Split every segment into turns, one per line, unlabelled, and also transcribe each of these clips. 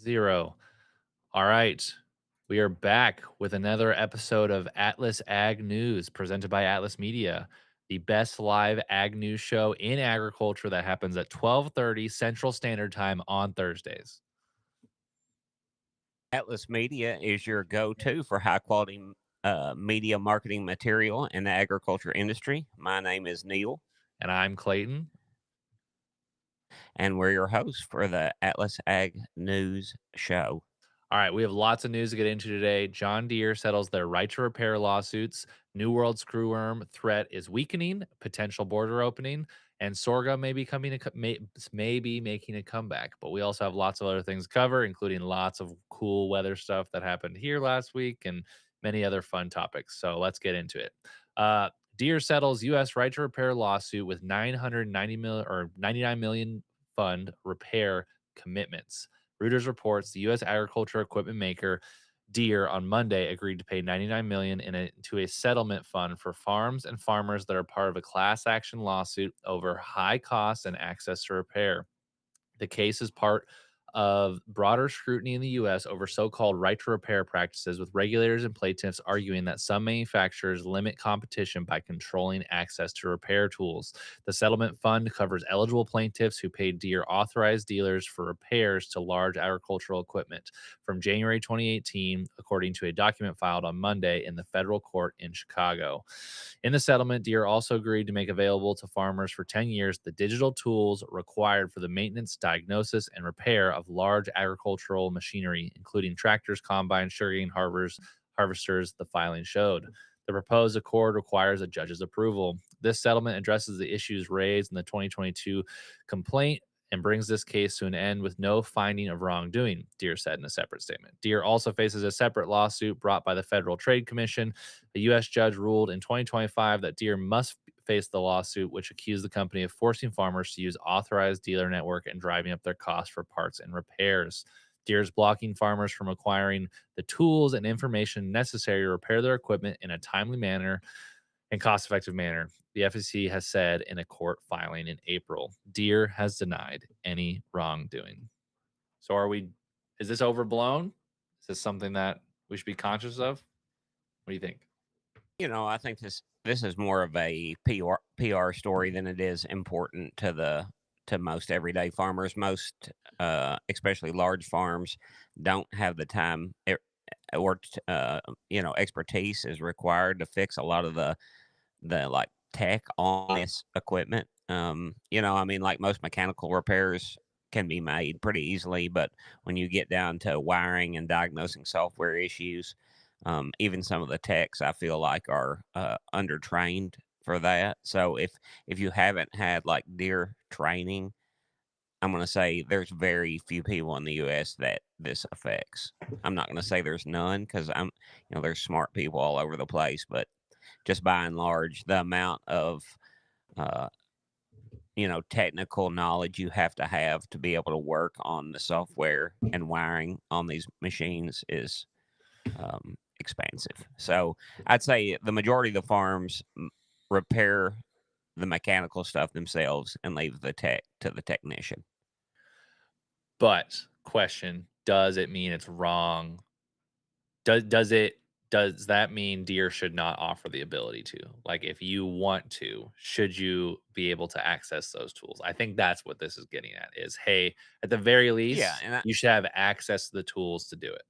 0. All right. We are back with another episode of Atlas Ag News presented by Atlas Media, the best live ag news show in agriculture that happens at 12:30 Central Standard Time on Thursdays.
Atlas Media is your go-to for high-quality media marketing material in the agriculture industry. My name is Neil,
And I'm Clayton.
and we're your hosts for the Atlas Ag News Show.
All right, we have lots of news to get into today. John Deere settles their right to repair lawsuits. New World screwworm threat is weakening, potential border opening, and sorghum may be may be making a comeback. But we also have lots of other things to cover, including lots of cool weather stuff that happened here last week and many other fun topics. So let's get into it. Deere settles U.S. right to repair lawsuit with 990 million or 99 million fund repair commitments. Reuters reports the U.S. agriculture equipment maker Deere on Monday agreed to pay 99 million into a settlement fund for farms and farmers that are part of a class action lawsuit over high costs and access to repair. The case is part of broader scrutiny in the U.S. over so called right to repair practices, with regulators and plaintiffs arguing that some manufacturers limit competition by controlling access to repair tools. The settlement fund covers eligible plaintiffs who paid Deere authorized dealers for repairs to large agricultural equipment from January 2018, according to a document filed on Monday in the federal court in Chicago. In the settlement, Deere also agreed to make available to farmers for 10 years the digital tools required for the maintenance, diagnosis, and repair of large agricultural machinery, including tractors, combines, sugarcane harvesters, the filing showed. The proposed accord requires a judge's approval. This settlement addresses the issues raised in the 2022 complaint and brings this case to an end with no finding of wrongdoing, Deere said in a separate statement. Deere also faces a separate lawsuit brought by the Federal Trade Commission. A U.S. judge ruled in 2025 that Deere must face the lawsuit, which accused the company of forcing farmers to use authorized dealer network and driving up their costs for parts and repairs. Deere is blocking farmers from acquiring the tools and information necessary to repair their equipment in a timely manner and cost effective manner, the FCC has said in a court filing in April. Deere has denied any wrongdoing. So is this overblown? Is this something that we should be conscious of? What do you think?
I think this is more of a PR story than it is important to most everyday farmers. Most, especially large farms, don't have the time expertise is required to fix a lot of the like tech on this equipment. I mean, like most mechanical repairs can be made pretty easily, but when you get down to wiring and diagnosing software issues, even some of the techs I feel like are undertrained for that. So if you haven't had like Deer training, I'm going to say there's very few people in the U.S. that this affects. I'm not going to say there's none because there's smart people all over the place, but just by and large, the amount of uh, technical knowledge you have to be able to work on the software and wiring on these machines is expansive. So I'd say the majority of the farms repair the mechanical stuff themselves and leave the tech to the technician.
But question, does it mean it's wrong? Does that mean Deere should not offer the ability to? Like if you want to, should you be able to access those tools? I think that's what this is getting at is, hey, at the very
Yeah,
least,
and
you should have access to the tools to do it.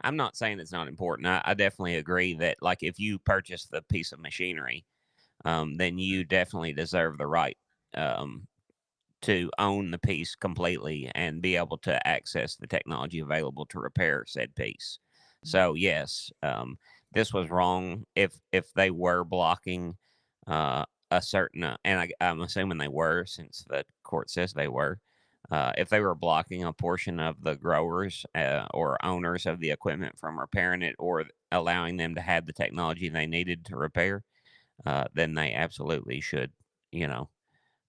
I'm not saying it's not important. I definitely agree that like if you purchase the piece of machinery, then you definitely deserve the right um, to own the piece completely and be able to access the technology available to repair said piece. So yes, this was wrong. If they were blocking a certain, I'm assuming they were, since the court says they were. If they were blocking a portion of the growers or owners of the equipment from repairing it or allowing them to have the technology they needed to repair, then they absolutely should, you know,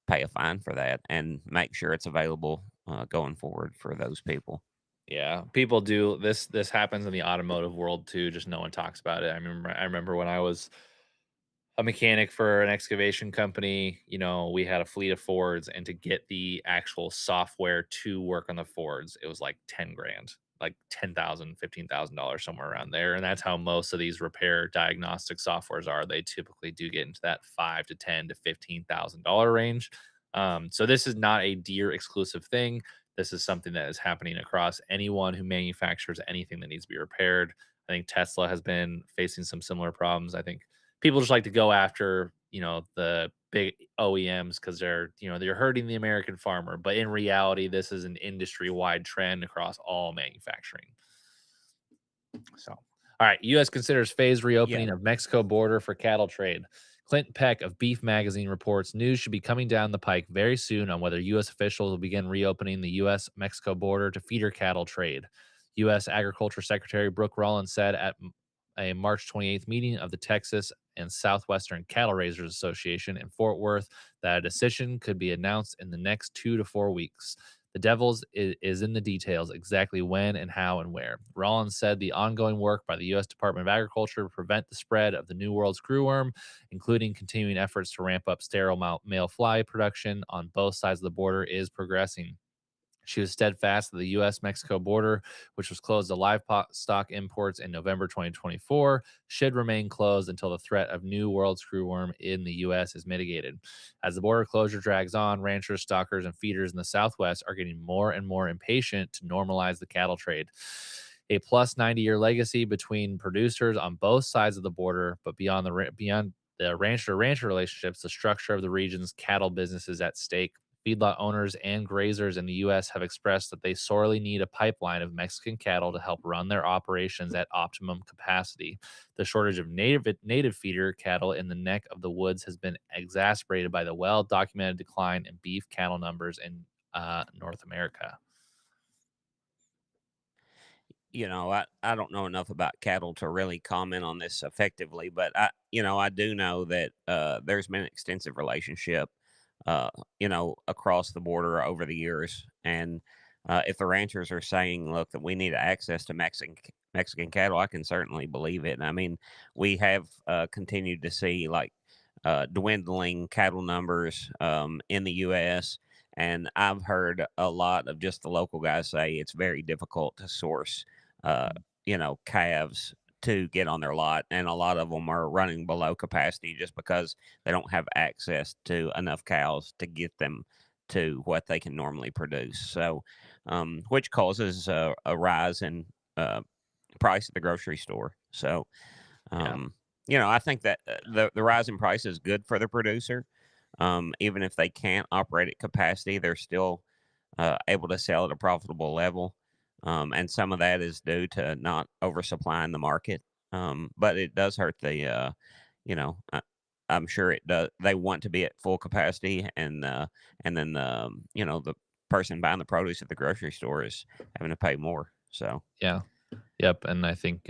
pay a fine for that and make sure it's available going forward for those people.
Yeah, people do this happens in the automotive world too, just no one talks about it. I remember when I was a mechanic for an excavation company. We had a fleet of Fords, and to get the actual software to work on the Fords, it was like 10 grand, like 10,000, $15,000, somewhere around there. And that's how most of these repair diagnostic softwares are. They typically do get into that 5 to 10 to $15,000 range. So this is not a Deere exclusive thing. This is something that is happening across anyone who manufactures anything that needs to be repaired. I think Tesla has been facing some similar problems. I think people just like to go after, the big OEMs because they're hurting the American farmer. But in reality, this is an industry wide trend across all manufacturing. So, all right, U.S. considers phased
Yeah.
reopening of Mexico border for cattle trade. Clint Peck of Beef Magazine reports news should be coming down the pike very soon on whether U.S. officials will begin reopening the U.S. Mexico border to feeder cattle trade. U.S. Agriculture Secretary Brooke Rollins said at a March 28th meeting of the Texas and Southwestern Cattle Raisers Association in Fort Worth that a decision could be announced in the next 2 to 4 weeks. The devil's is in the details, exactly when and how and where. Rollins said the ongoing work by the U.S. Department of Agriculture to prevent the spread of the New World screwworm, including continuing efforts to ramp up sterile male fly production on both sides of the border, is progressing. She was steadfast that the U.S. Mexico border, which was closed to livestock imports in November 2024, should remain closed until the threat of New World screwworm in the U.S. is mitigated. As the border closure drags on, ranchers, stockers, and feeders in the Southwest are getting more and more impatient to normalize the cattle trade. A plus 90-year legacy between producers on both sides of the border, but beyond the rancher to rancher relationships, the structure of the region's cattle business is at stake. Feedlot owners and grazers in the U.S. have expressed that they sorely need a pipeline of Mexican cattle to help run their operations at optimum capacity. The shortage of native feeder cattle in the neck of the woods has been exacerbated by the well documented decline in beef cattle numbers in North America.
I don't know enough about cattle to really comment on this effectively, but I do know that there's been an extensive relationship, across the border over the years. And if the ranchers are saying, look, that we need access to Mexican cattle, I can certainly believe it. And I mean, we have continued to see like dwindling cattle numbers in the U.S. And I've heard a lot of just the local guys say it's very difficult to source, uh, calves to get on their lot. And a lot of them are running below capacity just because they don't have access to enough cows to get them to what they can normally produce. So, which causes a rise in price at the grocery store. So,
Yeah.
um, I think that the rise in price is good for the producer. Even if they can't operate at capacity, they're still able to sell at a profitable level. And some of that is due to not oversupplying the market. But it does hurt you know, I, I'm sure it does. They want to be at full capacity, and then the person buying the produce at the grocery store is having to pay more. So
Yeah. Yep. And I think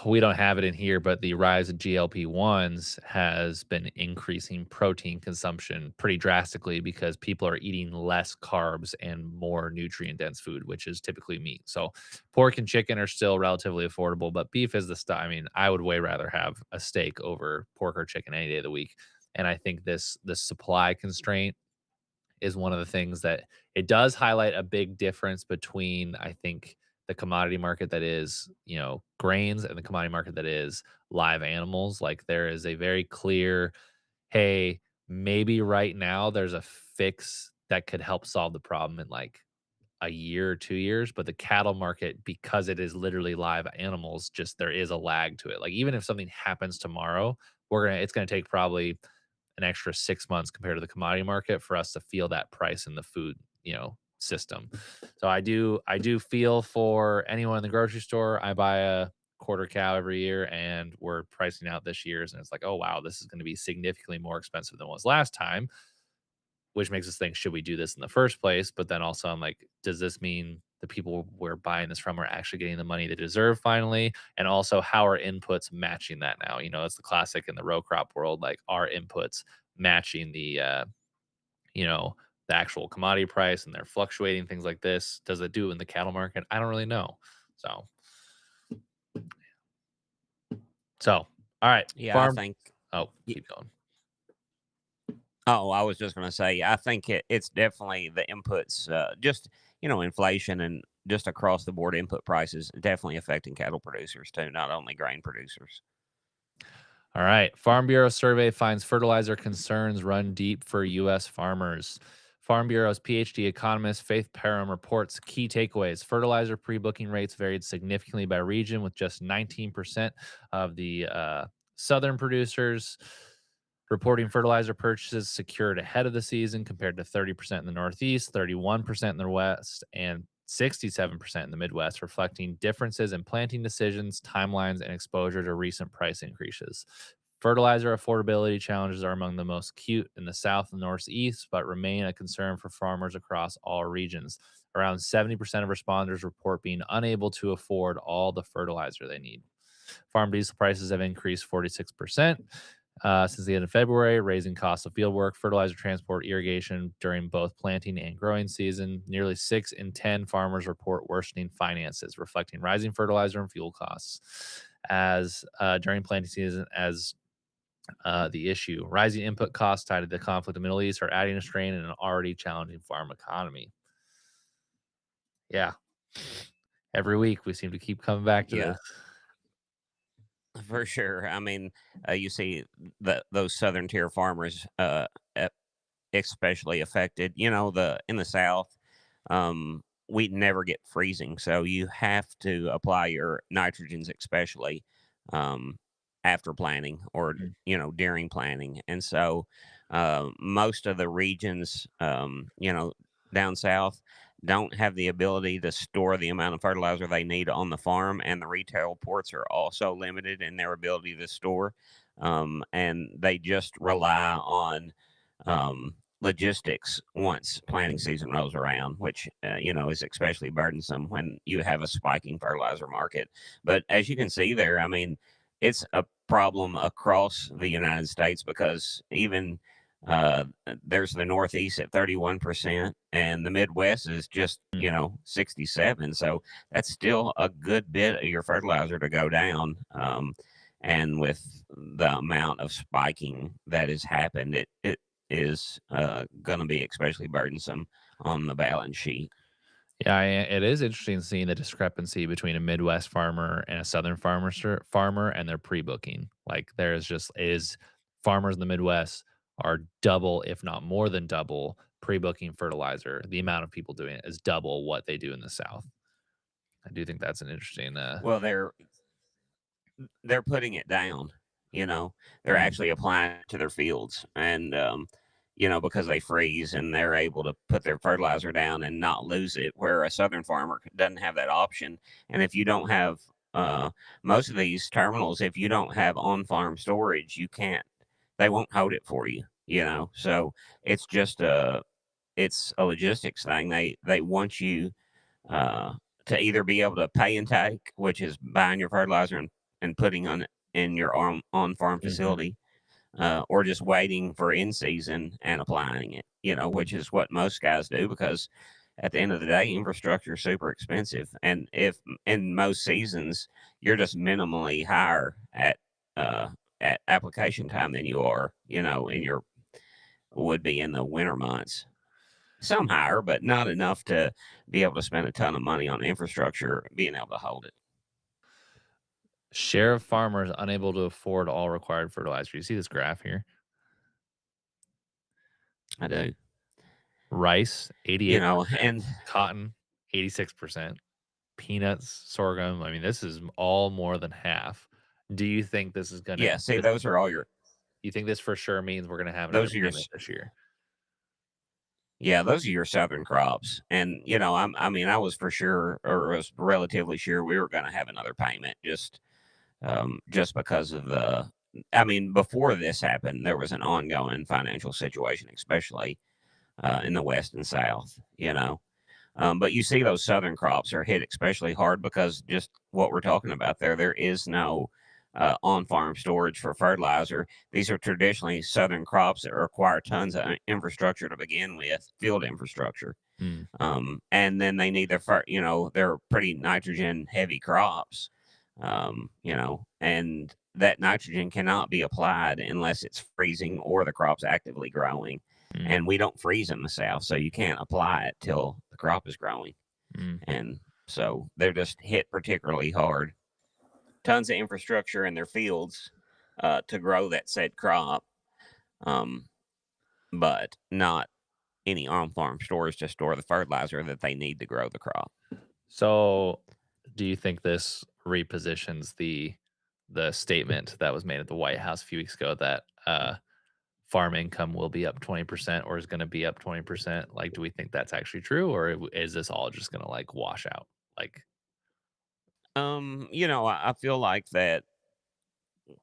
we don't have it in here, but the rise of GLP-1s has been increasing protein consumption pretty drastically because people are eating less carbs and more nutrient dense food, which is typically meat. So pork and chicken are still relatively affordable, but beef is the stuff. I mean, I would way rather have a steak over pork or chicken any day of the week. And I think this supply constraint is one of the things that it does highlight a big difference between, I think, the commodity market that is, grains, and the commodity market that is live animals. Like, there is a very clear, hey, maybe right now there's a fix that could help solve the problem in like a year or 2 years. But the cattle market, because it is literally live animals, just there is a lag to it. Like, even if something happens tomorrow, it's gonna take probably an extra 6 months compared to the commodity market for us to feel that price in the food, system. So I do feel for anyone in the grocery store. I buy a quarter cow every year, and we're pricing out this year's, and it's like, "Oh, wow, this is gonna be significantly more expensive than it was last time," which makes us think, "Should we do this in the first place?" But then also I'm like, "Does this mean the people we're buying this from are actually getting the money they deserve finally?" And also, how are inputs matching that now? That's the classic in the row crop world, like, are inputs matching you know, the actual commodity price, and they're fluctuating, things like this. Does it do it in the cattle market? I don't really know. So so, All right,
Yeah, I
farm.
think.
Oh,
y-
keep going.
Oh, I was just going to say, I think it's definitely the inputs, just inflation and just across the board input prices definitely affecting cattle producers too, not only grain producers.
All right. Farm Bureau survey finds fertilizer concerns run deep for U.S. farmers. Farm Bureau's PhD economist Faith Parham reports key takeaways. Fertilizer pre booking rates varied significantly by region, with just 19% of the southern producers reporting fertilizer purchases secured ahead of the season, compared to 30% in the Northeast, 31% in the West, and 67% in the Midwest, reflecting differences in planting decisions, timelines, and exposure to recent price increases. Fertilizer affordability challenges are among the most acute in the South and Northeast, but remain a concern for farmers across all regions. Around 70% of responders report being unable to afford all the fertilizer they need. Farm diesel prices have increased 46% since the end of February, raising costs of fieldwork, fertilizer transport, irrigation during both planting and growing season. Nearly 6 in 10 farmers report worsening finances, reflecting rising fertilizer and fuel costs as during planting season as the issue. Rising input costs tied to the conflict in the Middle East are adding a strain in an already challenging farm economy. Yeah, every week we seem to keep coming back to
Yeah,
this.
for sure. I mean, you see those southern tier farmers, e- especially affected. The in the South, we never get freezing, so you have to apply your nitrogens, especially um, after planting or
Mm,
during planting. And so, most of the regions, down south, don't have the ability to store the amount of fertilizer they need on the farm, and the retail ports are also limited in their ability to store, and they just rely on logistics once planting season rolls around, which is especially burdensome when you have a spiking fertilizer market. But as you can see there, I mean, it's a problem across the United States because even uh, there's the Northeast at 31%, and the Midwest is just
mm.
67. So that's still a good bit of your fertilizer to go down. And with the amount of spiking that has happened, it is going to be especially burdensome on the balance sheet.
Yeah, it is interesting seeing the discrepancy between a Midwest farmer and a Southern farmer and their pre-booking. Like there's just is farmers in the Midwest are double, if not more than double, pre-booking fertilizer. The amount of people doing it is double what they do in the South. I do think that's an interesting.
Well, they're putting it down. You know, they're
Mm,
actually applying it to their fields, and because they freeze and they're able to put their fertilizer down and not lose it, where a southern farmer doesn't have that option. And if you don't have uh, most of these terminals, if you don't have on-farm storage, you can't. They won't hold it for you. So it's just a logistics thing. They want you uh, to either be able to pay and take, which is buying your fertilizer and putting on in your on farm
mhm,
facility, or just waiting for in season and applying it. Which is what most guys do because at the end of the day, infrastructure is super expensive, and if in most seasons you're just minimally higher uh, at application time than you are, in your would be in the winter months. Some higher, but not enough to be able to spend a ton of money on infrastructure being able to hold it.
Share of farmers unable to afford all required fertilizer. You see this graph here?
I do.
Rice,
You know,
88%,
and
cotton, 86%, peanuts, sorghum. I mean, this is all more than half. Do you think this is gonna
yeah, see,
this
those are all your
you think this for sure means we're gonna have an
those are your
underpayment this year?
yeah, those are your southern crops. And I mean, I was for sure, or was relatively sure we were going to have another payment, just because of the. I mean, before this happened, there was an ongoing financial situation, especially in the West and South. But you see those southern crops are hit especially hard because just what we're talking about there is no on-farm storage for fertilizer. These are traditionally southern crops that require tons of infrastructure to begin with, field infrastructure.
Mm.
And then they need they're pretty nitrogen heavy crops. And that nitrogen cannot be applied unless it's freezing or the crop's actively growing.
Mm,
And we don't freeze in the South, so you can't apply it till the crop is growing.
mm.
And so they're just hit particularly hard. Tons of infrastructure in their fields to grow that said crop, um, but not any on farm stores to store the fertilizer that they need to grow the crop.
So, do you think this repositions the statement that was made at the White House a few weeks ago that farm income will be up 20% or is going to be up 20%? Like, do we think that's actually true, or is this all just going to like wash out? Like,
I feel like that,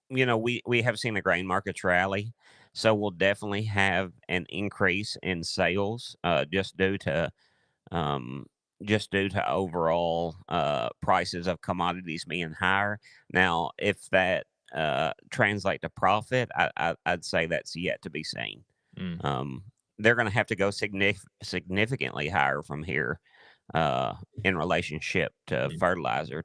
we have seen the grain markets rally, so we'll definitely have an increase in sales um, just due to overall prices of commodities being higher. Now, if that translate to profit, I'd say that's yet to be seen.
mm,
Um, they're going to have to go significantly higher from here uh, in relationship to
mm,
fertilizer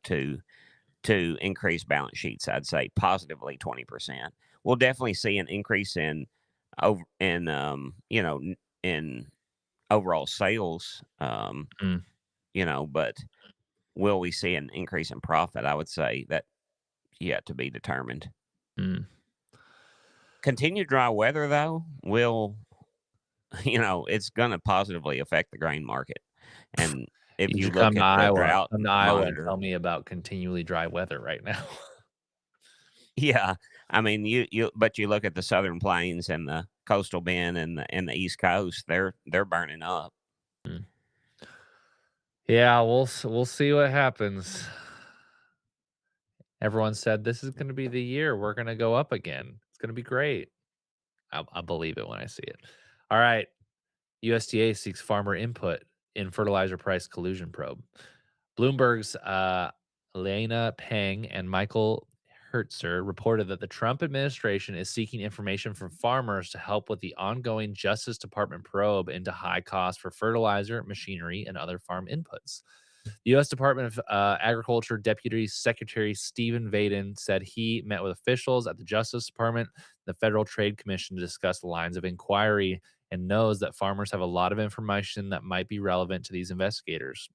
to increase balance sheets. I'd say positively 20%. We'll definitely see an increase in over in in overall sales.
mm,
But will we see an increase in profit? I would say that yet to be determined.
mm.
Continued dry weather, though, will, it's going to positively affect the grain market. And if
You
you
should
look at the drought
Come to Iowa and
monitor,
tell me about continually dry weather right now.
yeah, I mean, but you look at the southern plains and the coastal bend and the East Coast, they're burning up.
Mm. Yeah, we'll see what happens. Everyone said this is going to be the year we're going to go up again. It's going to be great. I'll believe it when I see it. All right. USDA seeks farmer input in fertilizer price collusion probe. Bloomberg's Elena Pang and Michael Hertzer reported that the Trump administration is seeking information from farmers to help with the ongoing Justice Department probe into high costs for fertilizer, machinery, and other farm inputs. The U.S. Department of Agriculture Deputy Secretary Stephen Vaden said he met with officials at the Justice Department, the Federal Trade Commission, to discuss the lines of inquiry and knows that farmers have a lot of information that might be relevant to these investigators.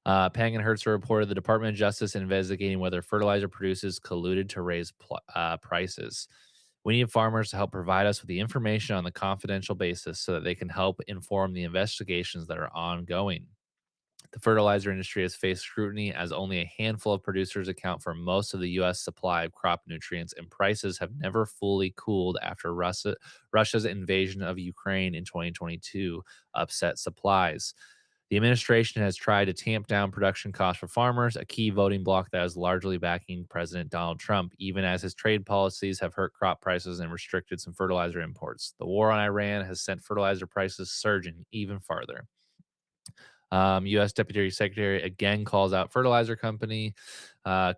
Pang and Hertz reported the Department of Justice investigating whether fertilizer producers colluded to raise prices. We need farmers to help provide us with the information on the confidential basis so that they can help inform the investigations that are ongoing. The fertilizer industry has faced scrutiny as only a handful of producers account for most of the U.S. supply of crop nutrients, and prices have never fully cooled after Russia's invasion of Ukraine in 2022 upset supplies. The administration has tried to tamp down production costs for farmers, a key voting bloc that is largely backing President Donald Trump, even as his trade policies have hurt crop prices and restricted some fertilizer imports. The war on Iran has sent fertilizer prices surging even farther. U.S. Deputy Secretary again calls out fertilizer company.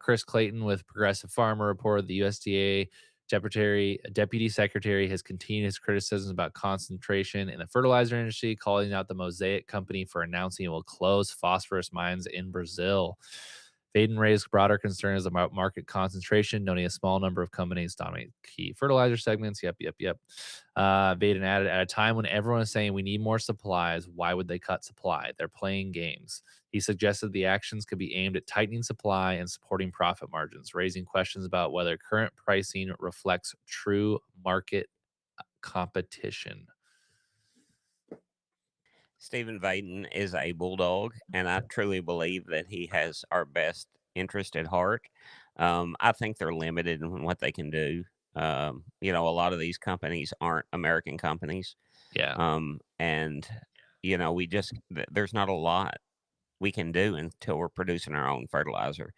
Chris Clayton with Progressive Farmer reported the USDA Deputy Secretary has continued his criticisms about concentration in the fertilizer industry, calling out the Mosaic Company for announcing it will close phosphorus mines in Brazil. Vaden raised broader concerns about market concentration, noting a small number of companies dominate key fertilizer segments. Yep, yep, yep. Vaden added, at a time when everyone is saying we need more supplies, why would they cut supply? They're playing games. He suggested the actions could be aimed at tightening supply and supporting profit margins, raising questions about whether current pricing reflects true market competition.
Stephen Vaden is a bulldog, and I truly believe that he has our best interest at heart. I think they're limited in what they can do. A lot of these companies aren't American companies,
Yeah.
and there's not a lot we can do until we're producing our own fertilizer.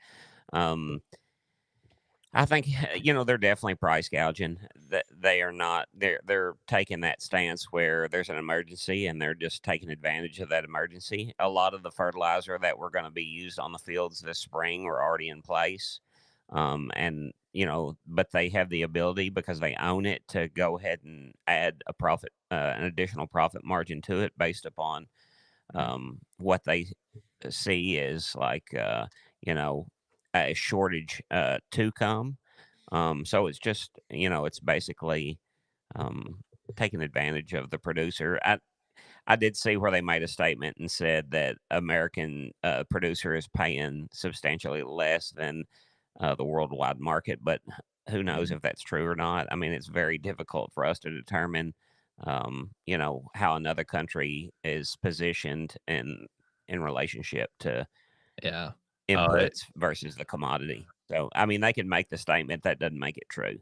Um, I think they're definitely price gouging. That they are not. They're taking that stance where there's an emergency and they're just taking advantage of that emergency. A lot of the fertilizer that were going to be used on the fields this spring were already in place, and but they have the ability because they own it to go ahead and add an additional profit margin to it based upon
Mm,
what they see is like you know a shortage to come. So it's just, it's basically um, taking advantage of the producer. I did see where they made a statement and said that American producer is paying substantially less than the worldwide market, but who knows
Mhm.
if that's true or not? I mean, it's very difficult for us to determine, how another country is positioned in relationship to
Yeah. Oh,
inputs versus the commodity. So, I mean, they can make the statement that doesn't make it true.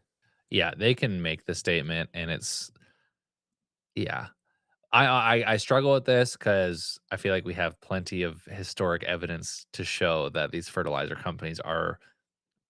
yeah, they can make the statement and it's yeah. I struggle with this because I feel like we have plenty of historic evidence to show that these fertilizer companies are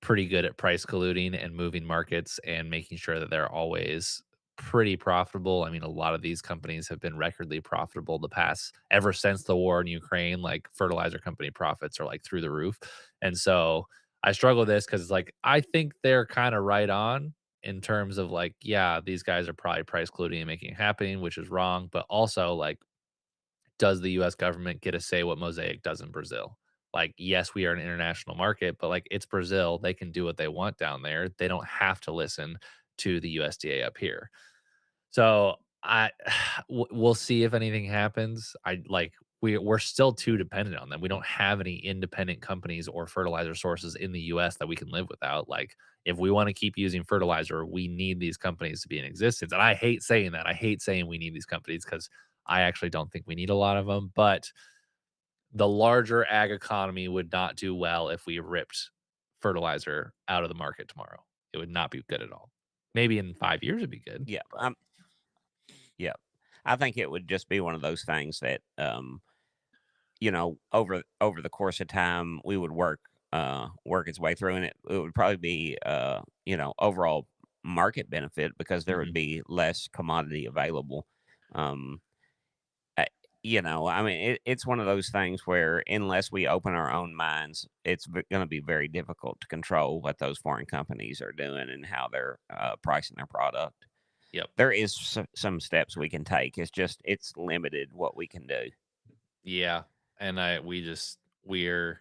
pretty good at price colluding and moving markets and making sure that they're always pretty profitable. I mean, a lot of these companies have been recordly profitable the past ever since the war in Ukraine. Like fertilizer company profits are like through the roof. And so I struggle with this because like I think they're kind of right on in terms of like, yeah, these guys are probably price colluding and making it happening, which is wrong. But also like does the US government get to say what Mosaic does in Brazil? Like, yes, we are an international market, but like it's Brazil. They can do what they want down there. They don't have to listen to the USDA up here. So we'll see if anything happens. I like we're still too dependent on them. We don't have any independent companies or fertilizer sources in the US that we can live without. Like if we want to keep using fertilizer, we need these companies to be in existence. And I hate saying that. I hate saying we need these companies because I actually don't think we need a lot of them. But the larger ag economy would not do well if we ripped fertilizer out of the market tomorrow. It would not be good at all. Maybe in 5 years it'd be good.
Yeah, yeah. I think it would just be one of those things that over the course of time, we would work its way through, and it would probably be, overall market benefit because there would
Mhm.
be less commodity available. Um, I I mean, it's one of those things where unless we open our own minds, it's gonna be very difficult to control what those foreign companies are doing and how they're, pricing their product.
Yep.
There is some steps we can take. It's limited what we can do.
Yeah, and we're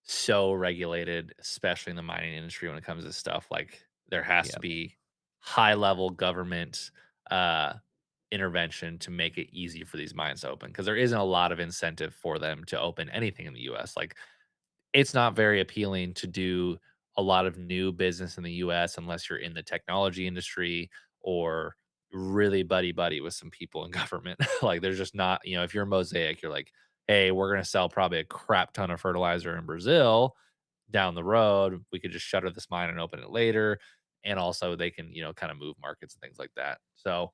so regulated, especially in the mining industry when it comes to stuff like there has to
Yeah.
be high level government uh intervention to make it easy for these mines to open because there isn't a lot of incentive for them to open anything in the US. Like it's not very appealing to do a lot of new business in the US unless you're in the technology industry or really buddy buddy with some people in government. Like there's just not, if you're Mosaic, you're like, hey, we're going to sell probably a crap ton of fertilizer in Brazil down the road. We could just shutter this mine and open it later. And also they can, kind of move markets and things like that. So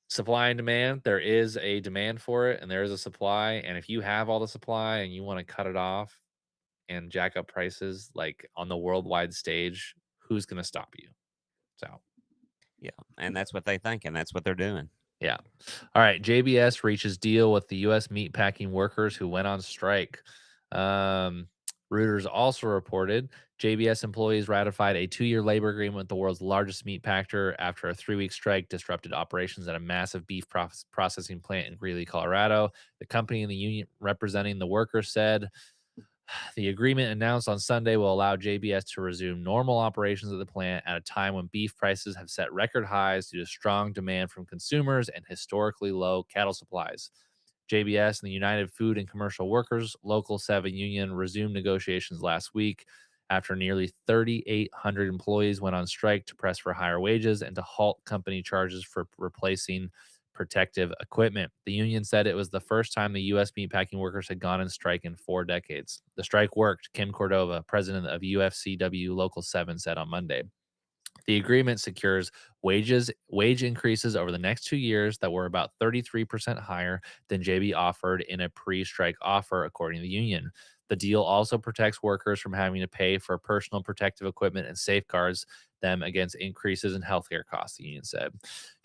supply and demand, there is a demand for it and there is a supply. And if you have all the supply and you want to cut it off, and jack up prices like on the worldwide stage, who's going to stop you? So,
Yeah, and that's what they think, and that's what they're doing.
yeah. All right. JBS reaches deal with the U.S. meatpacking workers who went on strike. Um, Reuters also reported JBS employees ratified a 2-year labor agreement with the world's largest meat packer after a 3-week strike disrupted operations at a massive beef processing plant in Greeley, Colorado. The company and the union representing the workers said the agreement announced on Sunday will allow JBS to resume normal operations at the plant at a time when beef prices have set record highs due to strong demand from consumers and historically low cattle supplies. JBS and the United Food and Commercial Workers Local 7 union resumed negotiations last week after nearly 3,800 employees went on strike to press for higher wages and to halt company charges for replacing protective equipment. The union said it was the first time the U.S. meatpacking workers had gone on strike in 4 decades. The strike worked, Kim Cordova, president of UFCW Local 7, said on Monday. The agreement secures wage increases over the next 2 years that were about 33% higher than JB offered in a pre-strike offer, according to the union. The deal also protects workers from having to pay for personal protective equipment and safeguards them against increases in healthcare costs, the union said.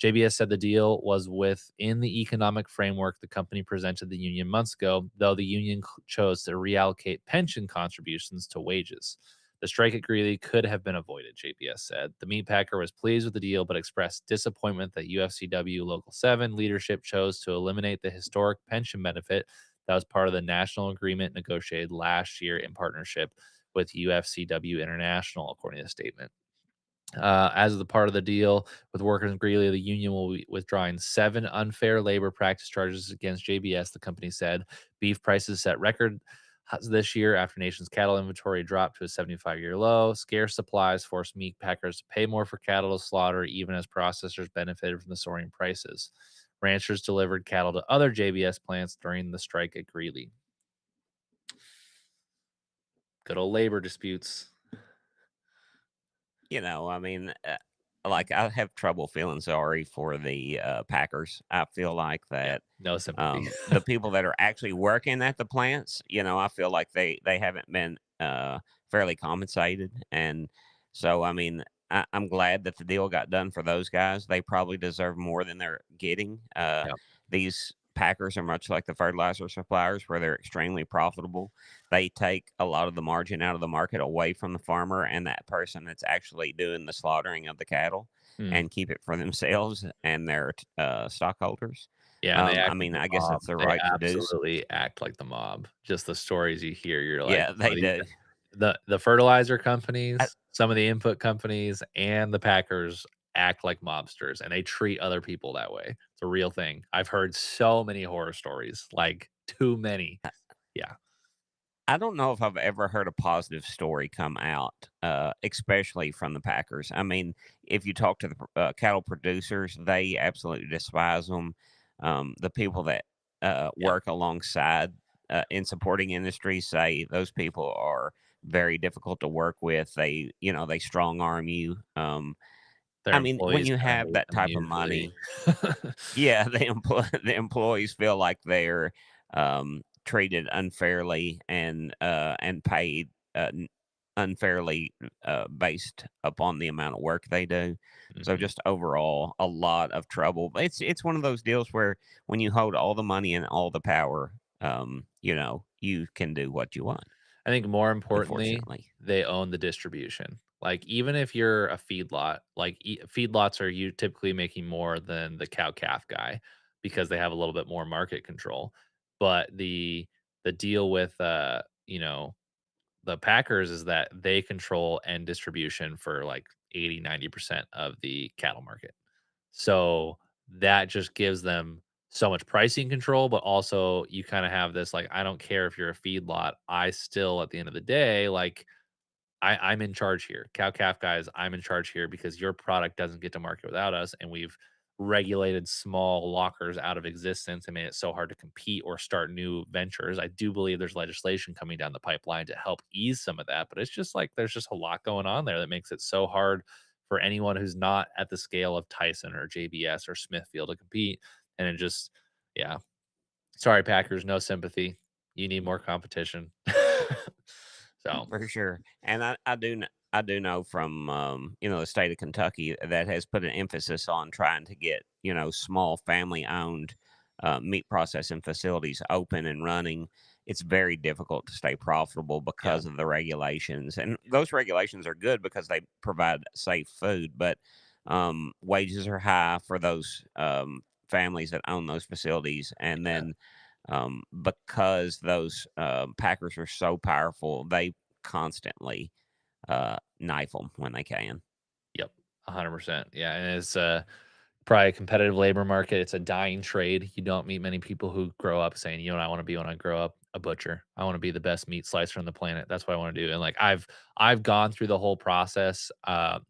JBS said the deal was within the economic framework the company presented the union months ago, though the union chose to reallocate pension contributions to wages. The strike at Greeley could have been avoided, JPS said. The meatpacker was pleased with the deal, but expressed disappointment that UFCW Local 7 leadership chose to eliminate the historic pension benefit that was part of the national agreement negotiated last year in partnership with UFCW International, according to the statement. As of the part of the deal with workers in Greeley, the union will be withdrawing 7 unfair labor practice charges against JBS, the company said. Beef prices set record this year after nation's cattle inventory dropped to a 75-year low. Scarce supplies forced meat packers to pay more for cattle to slaughter, even as processors benefited from the soaring prices. Ranchers delivered cattle to other JBS plants during the strike at Greeley. Good old labor disputes.
I mean, like, I have trouble feeling sorry for the, Packers. I feel like
Yeah,
that,
no sympathy.
the people that are actually working at the plants, I feel like they haven't been, fairly compensated, and so, I mean, I'm glad that the deal got done for those guys. They probably deserve more than they're getting.
Yeah,
These Packers are much like the fertilizer suppliers where they're extremely profitable. They take a lot of the margin out of the market away from the farmer and that person that's actually doing the slaughtering of the cattle
mm,
and keep it for themselves and their stockholders.
yeah, and they
I
act like
mean,
the
I guess
mob.
that's the
They
right to do.
absolutely act like the mob. Just the stories you hear, you're like,
Yeah,
"Oh,
they
these
do.
the fertilizer
I,
companies, some of the input companies, and the packers act like mobsters, and they treat other people that way. It's a real thing. I've heard so many horror stories, like, too many. Yeah,
I don't know if I've ever heard a positive story come out, especially from the Packers. I mean, if you talk to the cattle producers, they absolutely despise them. The people that
yeah.
work alongside in supporting industries say those people are very difficult to work with. They strong arm you.
Their
I mean, when
employees
you
kinda
have
hate
that
them
type of
usually.
money, yeah, the employees feel like they're, treated unfairly and paid, unfairly, based upon the amount of work they do. So
Mhm.
just overall, a lot of trouble. But it's one of those deals where when you hold all the money and all the power, you can do what you want,
I think more importantly,
unfortunately.
they own the distribution. Like, even if you're a feedlot, like, feedlots are you typically making more than the cow calf guy because they have a little bit more market control. But the deal with the Packers is that they control end distribution for like 80-90% of the cattle market. So that just gives them so much pricing control, but also you kind of have this like, I don't care if you're a feedlot, I still at the end of the day, like I'm in charge here. Cow calf guys, I'm in charge here because your product doesn't get to market without us. And we've regulated small lockers out of existence and made it so hard to compete or start new ventures. I do believe there's legislation coming down the pipeline to help ease some of that, but it's just like there's just a lot going on there that makes it so hard for anyone who's not at the scale of Tyson or JBS or Smithfield to compete. And it just, yeah. Sorry, Packers, no sympathy. You need more competition. So,
For sure, and I do know from the state of Kentucky that has put an emphasis on trying to get small family owned meat processing facilities open and running. It's very difficult to stay profitable
yeah,
because of the regulations, and those regulations are good because they provide safe food, but wages are high for those families that own those facilities, and
yeah.
then because those Packers are so powerful, they constantly knife them when they can.
Yep, 100%. Yeah, and it's, probably a competitive labor market. It's a dying trade. You don't meet many people who grow up saying, "You know what I wanna be when I grow up? A butcher. I wanna be the best meat slicer on the planet. That's what I wanna do." And, like, I've gone through the whole process,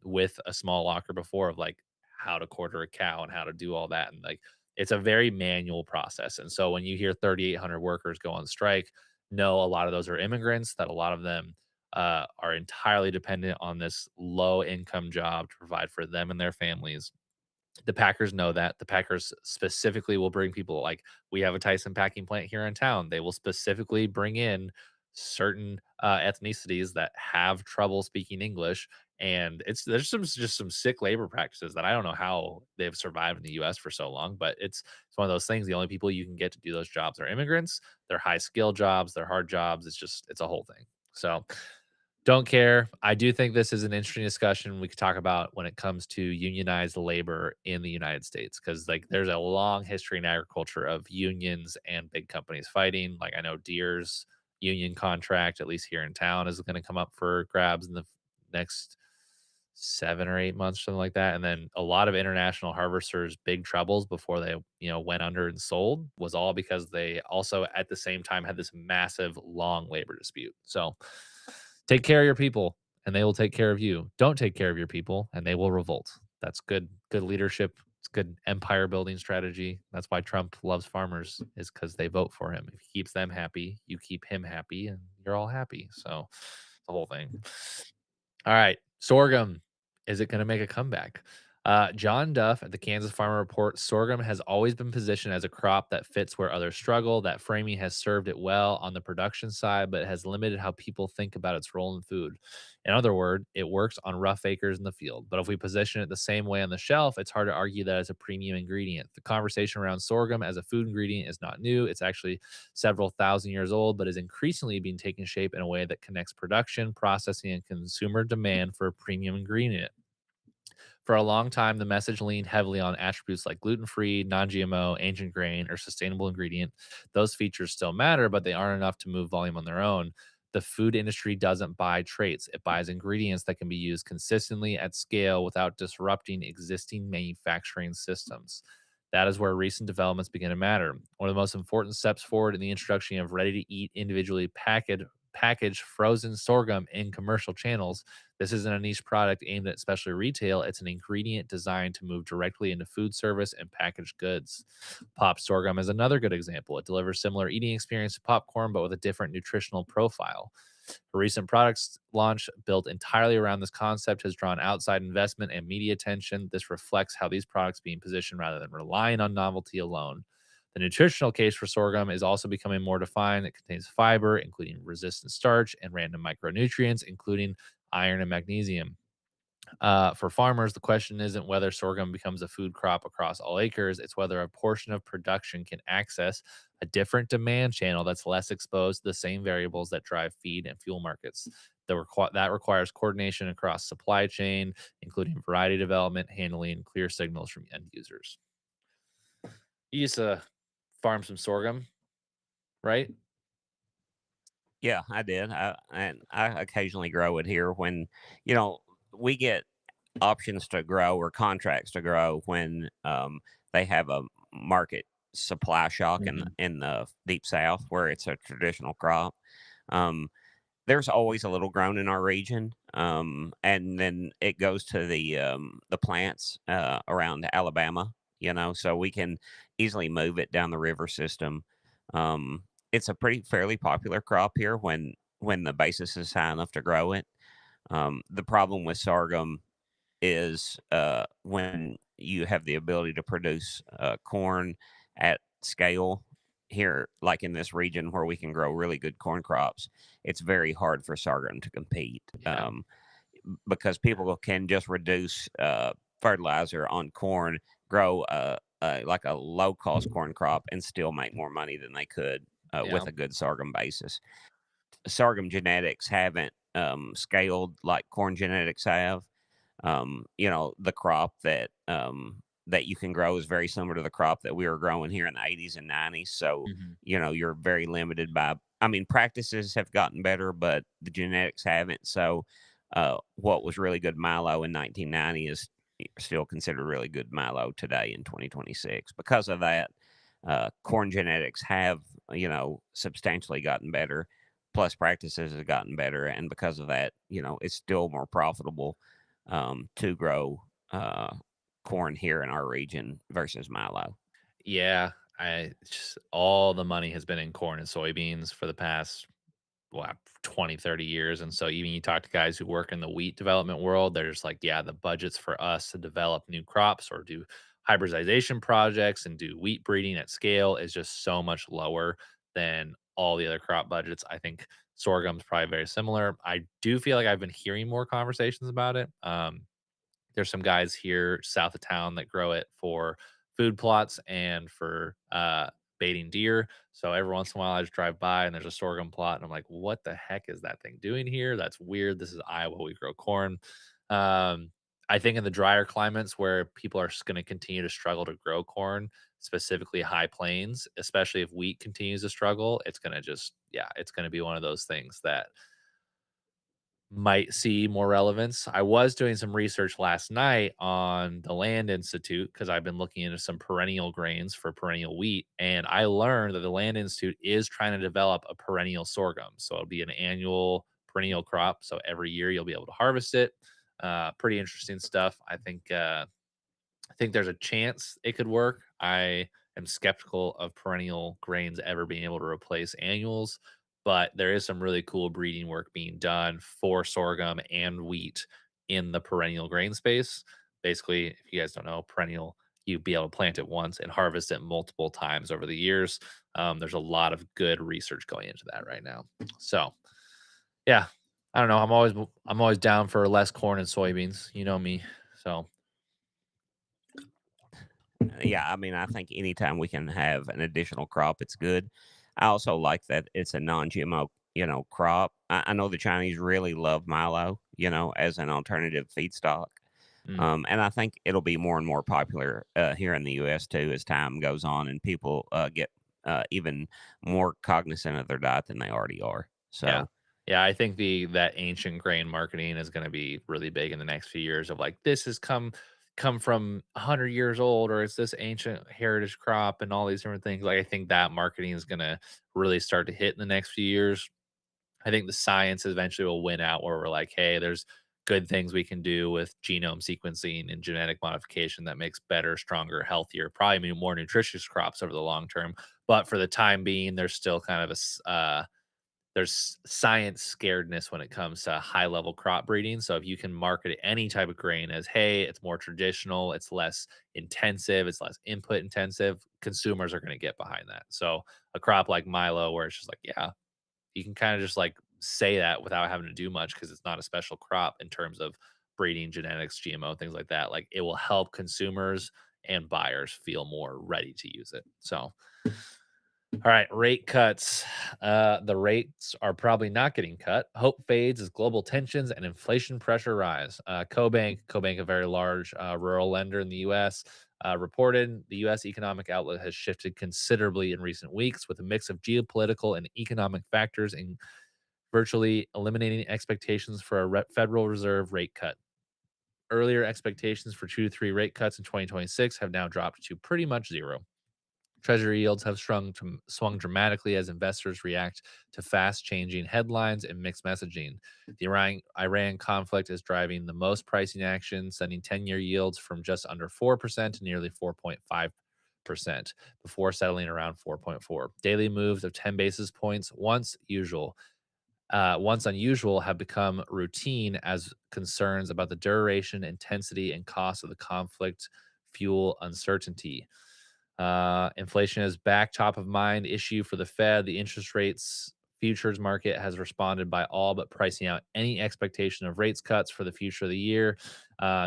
with a small locker before of, like, how to quarter a cow and how to do all that, and, like, it's a very manual process, and so when you hear 3,800 workers go on strike, know a lot of those are immigrants, that a lot of them, are entirely dependent on this low income job to provide for them and their families. The Packers know that. The Packers specifically will bring people like we have a Tyson packing plant here in town. They will specifically bring in certain ethnicities that have trouble speaking English. And there's some sick labor practices that I don't know how they've survived in the US for so long, but it's one of those things. The only people you can get to do those jobs are immigrants. They're high skill jobs, they're hard jobs. It's a whole thing. So don't care. I do think this is an interesting discussion we could talk about when it comes to unionized labor in the United States, because like there's a long history in agriculture of unions and big companies fighting. Like I know Deere's union contract, at least here in town, is going to come up for grabs in the next 7 or 8 months, something like that. And then a lot of international harvesters' big troubles before they, went under and sold was all because they also at the same time had this massive long labor dispute. So take care of your people and they will take care of you. Don't take care of your people and they will revolt. That's good leadership. It's good empire building strategy. That's why Trump loves farmers, is because they vote for him. If he keeps them happy, you keep him happy and you're all happy. So the whole thing. All right, sorghum. Is it going to make a comeback? John Duff at the Kansas Farmer Report: sorghum has always been positioned as a crop that fits where others struggle. That framing has served it well on the production side, but it has limited how people think about its role in food. In other words, it works on rough acres in the field. But if we position it the same way on the shelf, it's hard to argue that it's a premium ingredient. The conversation around sorghum as a food ingredient is not new. It's actually several thousand years old, but is increasingly being taken shape in a way that connects production, processing, and consumer demand for a premium ingredient. For a long time, the message leaned heavily on attributes like gluten free, non GMO, ancient grain, or sustainable ingredient. Those features still matter, but they aren't enough to move volume on their own. The food industry doesn't buy traits, it buys ingredients that can be used consistently at scale without disrupting existing manufacturing systems. That is where recent developments begin to matter. One of the most important steps forward in the introduction of ready to eat, individually packaged frozen sorghum in commercial channels. This isn't a niche product aimed at specialty retail. It's an ingredient designed to move directly into food service and packaged goods. Pop sorghum is another good example. It delivers similar eating experience to popcorn, but with a different nutritional profile. A recent products launch built entirely around this concept has drawn outside investment and media attention. This reflects how these products being positioned rather than relying on novelty alone. The nutritional case for sorghum is also becoming more defined. It contains fiber, including resistant starch, and random micronutrients, including iron and magnesium. For farmers, the question isn't whether sorghum becomes a food crop across all acres, it's whether a portion of production can access a different demand channel that's less exposed to the same variables that drive feed and fuel markets. That requires coordination across supply chain, including variety development, handling, and clear signals from end users. You used to farm some sorghum, right?
Yeah, I did. And I occasionally grow it here when, you know, we get options to grow or contracts to grow when they have a market supply shock
Mhm.
in the deep south where it's a traditional crop. Um, there's always a little grown in our region, and then it goes to the plants around Alabama. You know, so we can easily move it down the river system. It's a pretty fairly popular crop here when the basis is high enough to grow it. The problem with sorghum is when you have the ability to produce corn at scale here, like in this region where we can grow really good corn crops, it's very hard for sorghum to compete
Yeah.
because people can just reduce fertilizer on corn, grow like a low cost corn crop, and still make more money than they could
Yeah.
with a good sorghum basis. Sorghum genetics haven't scaled like corn genetics have. You know, the crop that you can grow is very similar to the crop that we were growing here in the 80s and 90s. So,
Mhm.
you know, you're very limited by, I mean, practices have gotten better, but the genetics haven't. So, what was really good Milo in 1990 is still considered really good Milo today in 2026. Because of that, corn genetics have, you know, substantially gotten better. Plus, practices have gotten better. And because of that, you know, it's still more profitable to grow corn here in our region versus Milo.
Yeah, all the money has been in corn and soybeans for the past, what, 20, 30 years. And so even you talk to guys who work in the wheat development world, they're just like, yeah, the budgets for us to develop new crops or do hybridization projects and do wheat breeding at scale is just so much lower than all the other crop budgets. I think sorghum's probably very similar. I do feel like I've been hearing more conversations about it. There's some guys here south of town that grow it for food plots and for baiting deer. So every once in a while, I just drive by and there's a sorghum plot, and I'm like, "What the heck is that thing doing here? That's weird. This is Iowa. We grow corn." Um, I think in the drier climates where people are going to continue to struggle to grow corn, specifically high plains, especially if wheat continues to struggle, it's going to just, yeah, it's going to be one of those things that might see more relevance. I was doing some research last night on the Land Institute because I've been looking into some perennial grains for perennial wheat. And I learned that the Land Institute is trying to develop a perennial sorghum. So it'll be an annual perennial crop. So every year you'll be able to harvest it. Pretty interesting stuff. I think there's a chance it could work. I am skeptical of perennial grains ever being able to replace annuals, but there is some really cool breeding work being done for sorghum and wheat in the perennial grain space. Basically, if you guys don't know, perennial, you'd be able to plant it once and harvest it multiple times over the years. There's a lot of good research going into that right now. So, yeah, I don't know. I'm always down for less corn and soybeans. You know me. So,
Yeah, I mean, I think anytime we can have an additional crop, it's good. I also like that it's a non-GMO, crop. I know the Chinese really love milo, as an alternative feedstock.
mm,
And I think it'll be more and more popular here in the U.S. too as time goes on and people get even more cognizant of their diet than they already are.
yeah.
So,
Yeah, I think that ancient grain marketing is gonna be really big in the next few years of like, this has come from 100 years old, or it's this ancient heritage crop and all these different things. Like, I think that marketing is gonna really start to hit in the next few years. I think the science eventually will win out where we're like, hey, there's good things we can do with genome sequencing and genetic modification that makes better, stronger, healthier, probably more nutritious crops over the long term. But for the time being, there's still kind of there's science scaredness when it comes to high level crop breeding. So if you can market any type of grain as, hey, it's more traditional, it's less intensive, it's less input intensive, consumers are going to get behind that. So a crop like Milo, where it's just like, yeah, you can kind of just like say that without having to do much because it's not a special crop in terms of breeding, genetics, GMO, things like that. Like it will help consumers and buyers feel more ready to use it. So all right, rate cuts. The rates are probably not getting cut. Hope fades as global tensions and inflation pressure rise. CoBank, a very large rural lender in the U.S., reported the U.S. economic outlook has shifted considerably in recent weeks, with a mix of geopolitical and economic factors, in virtually eliminating expectations for a Federal Reserve rate cut. Earlier expectations for 2 to 3 rate cuts in 2026 have now dropped to pretty much zero. Treasury yields have swung dramatically as investors react to fast changing headlines and mixed messaging. The Iran conflict is driving the most pricing action, sending 10-year yields from just under 4% to nearly 4.5% before settling around 4.4. Daily moves of 10 basis points, once unusual, have become routine as concerns about the duration, intensity, and cost of the conflict fuel uncertainty. Inflation is back top of mind issue for the Fed. The interest rates futures market has responded by all but pricing out any expectation of rates cuts for the future of the year,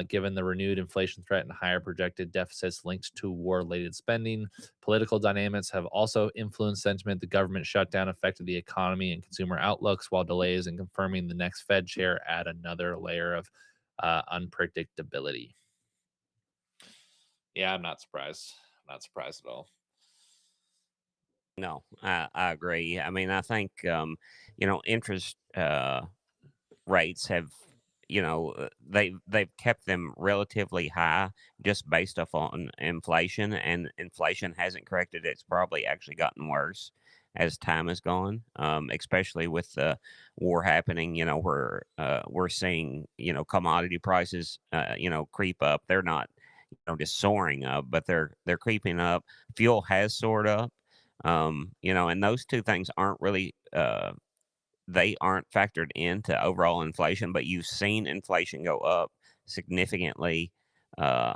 given the renewed inflation threat and higher projected deficits linked to war-related spending. Political dynamics have also influenced sentiment. The government shutdown affected the economy and consumer outlooks, while delays in confirming the next Fed chair add another layer of unpredictability. Yeah, I'm not surprised. I'm not surprised at all.
no, I agree. I mean, I think, interest rates have, they've kept them relatively high just based off on inflation, and inflation hasn't corrected. It's probably actually gotten worse as time has gone, especially with the war happening. Where we're seeing commodity prices creep up. They're not just soaring up, but they're creeping up. Fuel has soared up. And those two things aren't really they aren't factored into overall inflation, but you've seen inflation go up significantly, uh,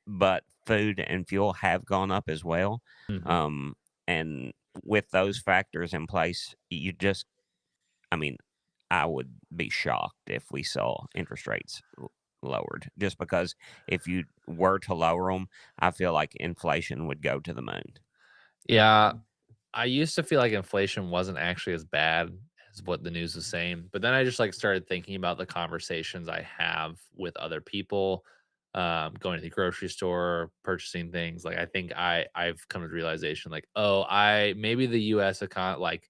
but food and fuel have gone up as well.
Mhm.
Um, and with those factors in place, I mean, I would be shocked if we saw interest rates lowered, just because if you were to lower them, I feel like inflation would go to the moon.
Yeah, I used to feel like inflation wasn't actually as bad is what the news is saying. But then I just like started thinking about the conversations I have with other people, going to the grocery store, purchasing things. Like I think I've come to the realization like, oh, I maybe the US like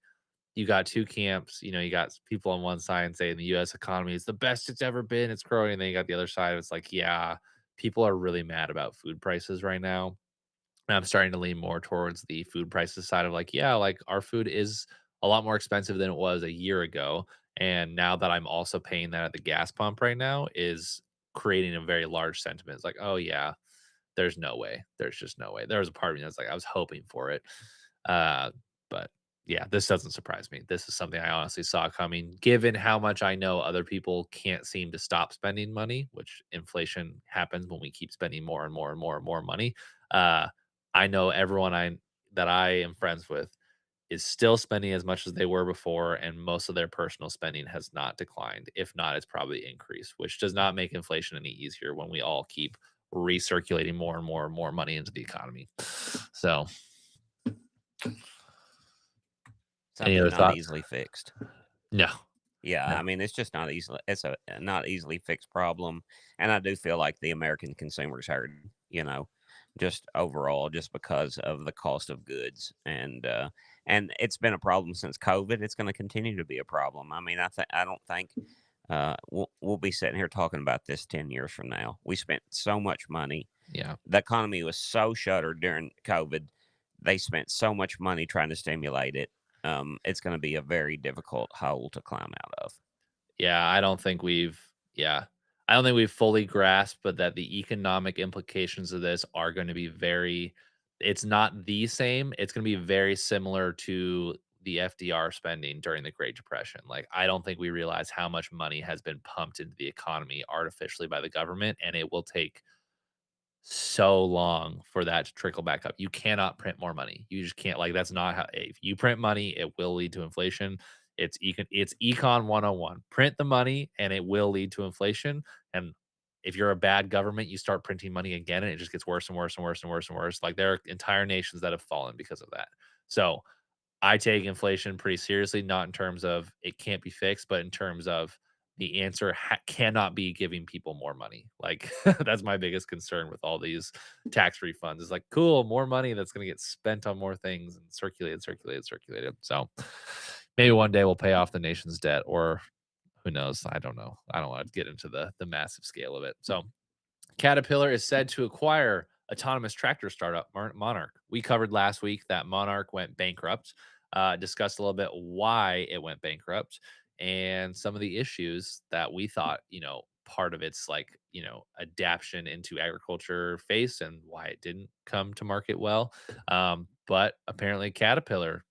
you got two camps, you got people on one side saying the US economy is the best it's ever been, it's growing. And then you got the other side, it's like, yeah, people are really mad about food prices right now. And I'm starting to lean more towards the food prices side of like, yeah, like our food is a lot more expensive than it was a year ago. And now that I'm also paying that at the gas pump right now is creating a very large sentiment. It's like, oh yeah, there's no way. There's just no way. There was a part of me that's like, I was hoping for it. Uh, but yeah, this doesn't surprise me. This is something I honestly saw coming, given how much I know other people can't seem to stop spending money, which inflation happens when we keep spending more and more and more and more money. Uh, I know everyone that I am friends with is still spending as much as they were before, and most of their personal spending has not declined. If not, it's probably increased, which does not make inflation any easier when we all keep recirculating more and more and more money into the economy. So, any
Something
other
not
thoughts?
easily fixed.
No,
Yeah,
no.
I mean, it's just not easily it's a not easily fixed problem, and I do feel like the American consumer's hurt, just overall, just because of the cost of goods, and it's been a problem since COVID. It's going to continue to be a problem. I mean, I don't think we'll be sitting here talking about this 10 years from now. We spent so much money.
Yeah.
The economy was so shuttered during COVID. They spent so much money trying to stimulate it. It's going to be a very difficult hole to climb out of.
Yeah, yeah. I don't think we've fully grasped, but that the economic implications of this are gonna be very it's not the same, it's gonna be very similar to the FDR spending during the Great Depression. Like, I don't think we realize how much money has been pumped into the economy artificially by the government, and it will take so long for that to trickle back up. You cannot print more money. You just can't. Like that's not how. If you print money, it will lead to inflation. It's econ 101. Print the money and it will lead to inflation. And if you're a bad government, you start printing money again and it just gets worse and worse and worse and worse and worse. Like there are entire nations that have fallen because of that. So I take inflation pretty seriously, not in terms of it can't be fixed, but in terms of the answer cannot be giving people more money. Like that's my biggest concern with all these tax refunds. Is like, cool, more money that's going to get spent on more things and circulated, circulated, circulated. So maybe one day we'll pay off the nation's debt, or who knows? I don't know. I don't want to get into the massive scale of it. So Caterpillar is said to acquire autonomous tractor startup Monarch. We covered last week that Monarch went bankrupt, discussed a little bit why it went bankrupt and some of the issues that we thought, part of its like, adaptation into agriculture face and why it didn't come to market well. But apparently Caterpillar,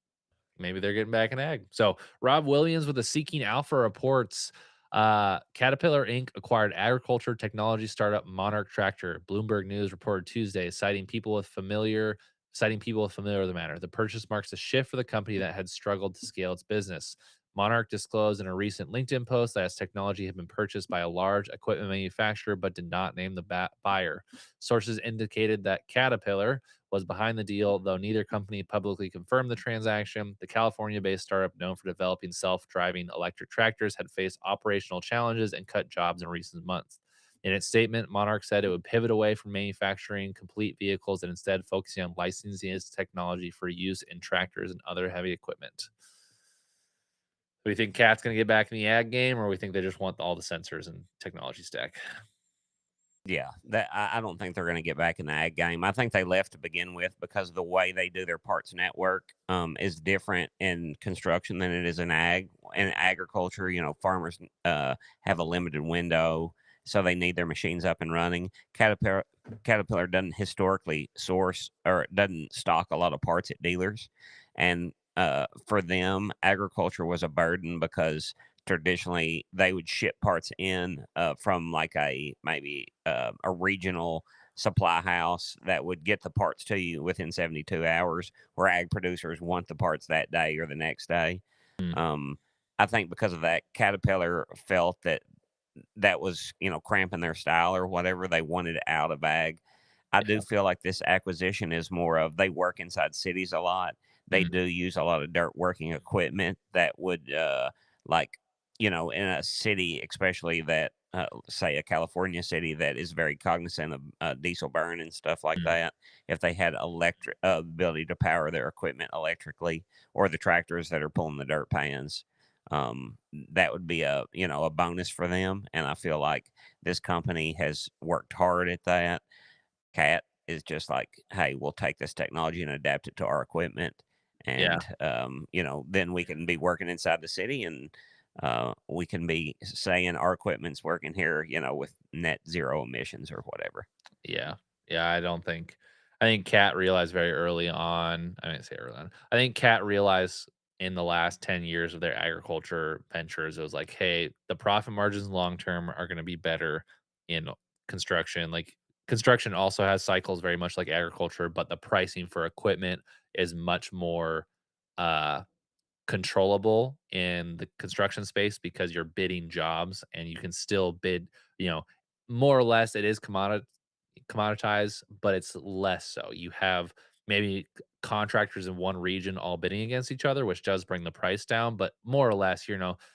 maybe they're getting back in ag. So Rob Williams with the Seeking Alpha reports Caterpillar Inc. acquired agriculture technology startup Monarch Tractor. Bloomberg News reported Tuesday, citing people with familiar with the matter. The purchase marks a shift for the company that had struggled to scale its business. Monarch disclosed in a recent LinkedIn post that its technology had been purchased by a large equipment manufacturer, but did not name the buyer. Sources indicated that Caterpillar was behind the deal, though neither company publicly confirmed the transaction. The California based startup, known for developing self driving electric tractors, had faced operational challenges and cut jobs in recent months. In its statement, Monarch said it would pivot away from manufacturing complete vehicles and instead focusing on licensing its technology for use in tractors and other heavy equipment. Do we think Cat's going to get back in the ag game, or we think they just want all the sensors and technology stack?
Yeah, that I don't think they're going to get back in the ag game. I think they left to begin with because the way they do their parts network is different in construction than it is in ag. In agriculture, farmers have a limited window, so they need their machines up and running. Caterpillar doesn't historically source or doesn't stock a lot of parts at dealers, and for them, agriculture was a burden because traditionally they would ship parts in from like a regional supply house that would get the parts to you within 72 hours, where ag producers want the parts that day or the next day.
Mm,
um, I think because of that, Caterpillar felt that was, cramping their style or whatever. They wanted out of ag. I do
yeah.
feel like this acquisition is more of, they work inside cities a lot. They
Mm,
do use a lot of dirt working equipment that would like, in a city, especially that, say, a California city that is very cognizant of diesel burn and stuff like
Mm,
that, if they had electric ability to power their equipment electrically, or the tractors that are pulling the dirt pans, that would be a bonus for them. And I feel like this company has worked hard at that. Cat is just like, "Hey, we'll take this technology and adapt it to our equipment,
yeah,
and, then we can be working inside the city, and, we can be saying our equipment's working here, with net zero emissions or whatever."
yeah, yeah, I think Cat realized very early on I didn't say early on. I think Cat realized in the last 10 years of their agriculture ventures, it was like, "Hey, the profit margins long term are gonna be better in construction." Like, construction also has cycles very much like agriculture, but the pricing for equipment is much more, uh controllable in the construction space because you're bidding jobs and you can still bid, you know, more or less it is commoditized, but it's less so. You have maybe contractors in one region all bidding against each other, which does bring the price down. But more or less,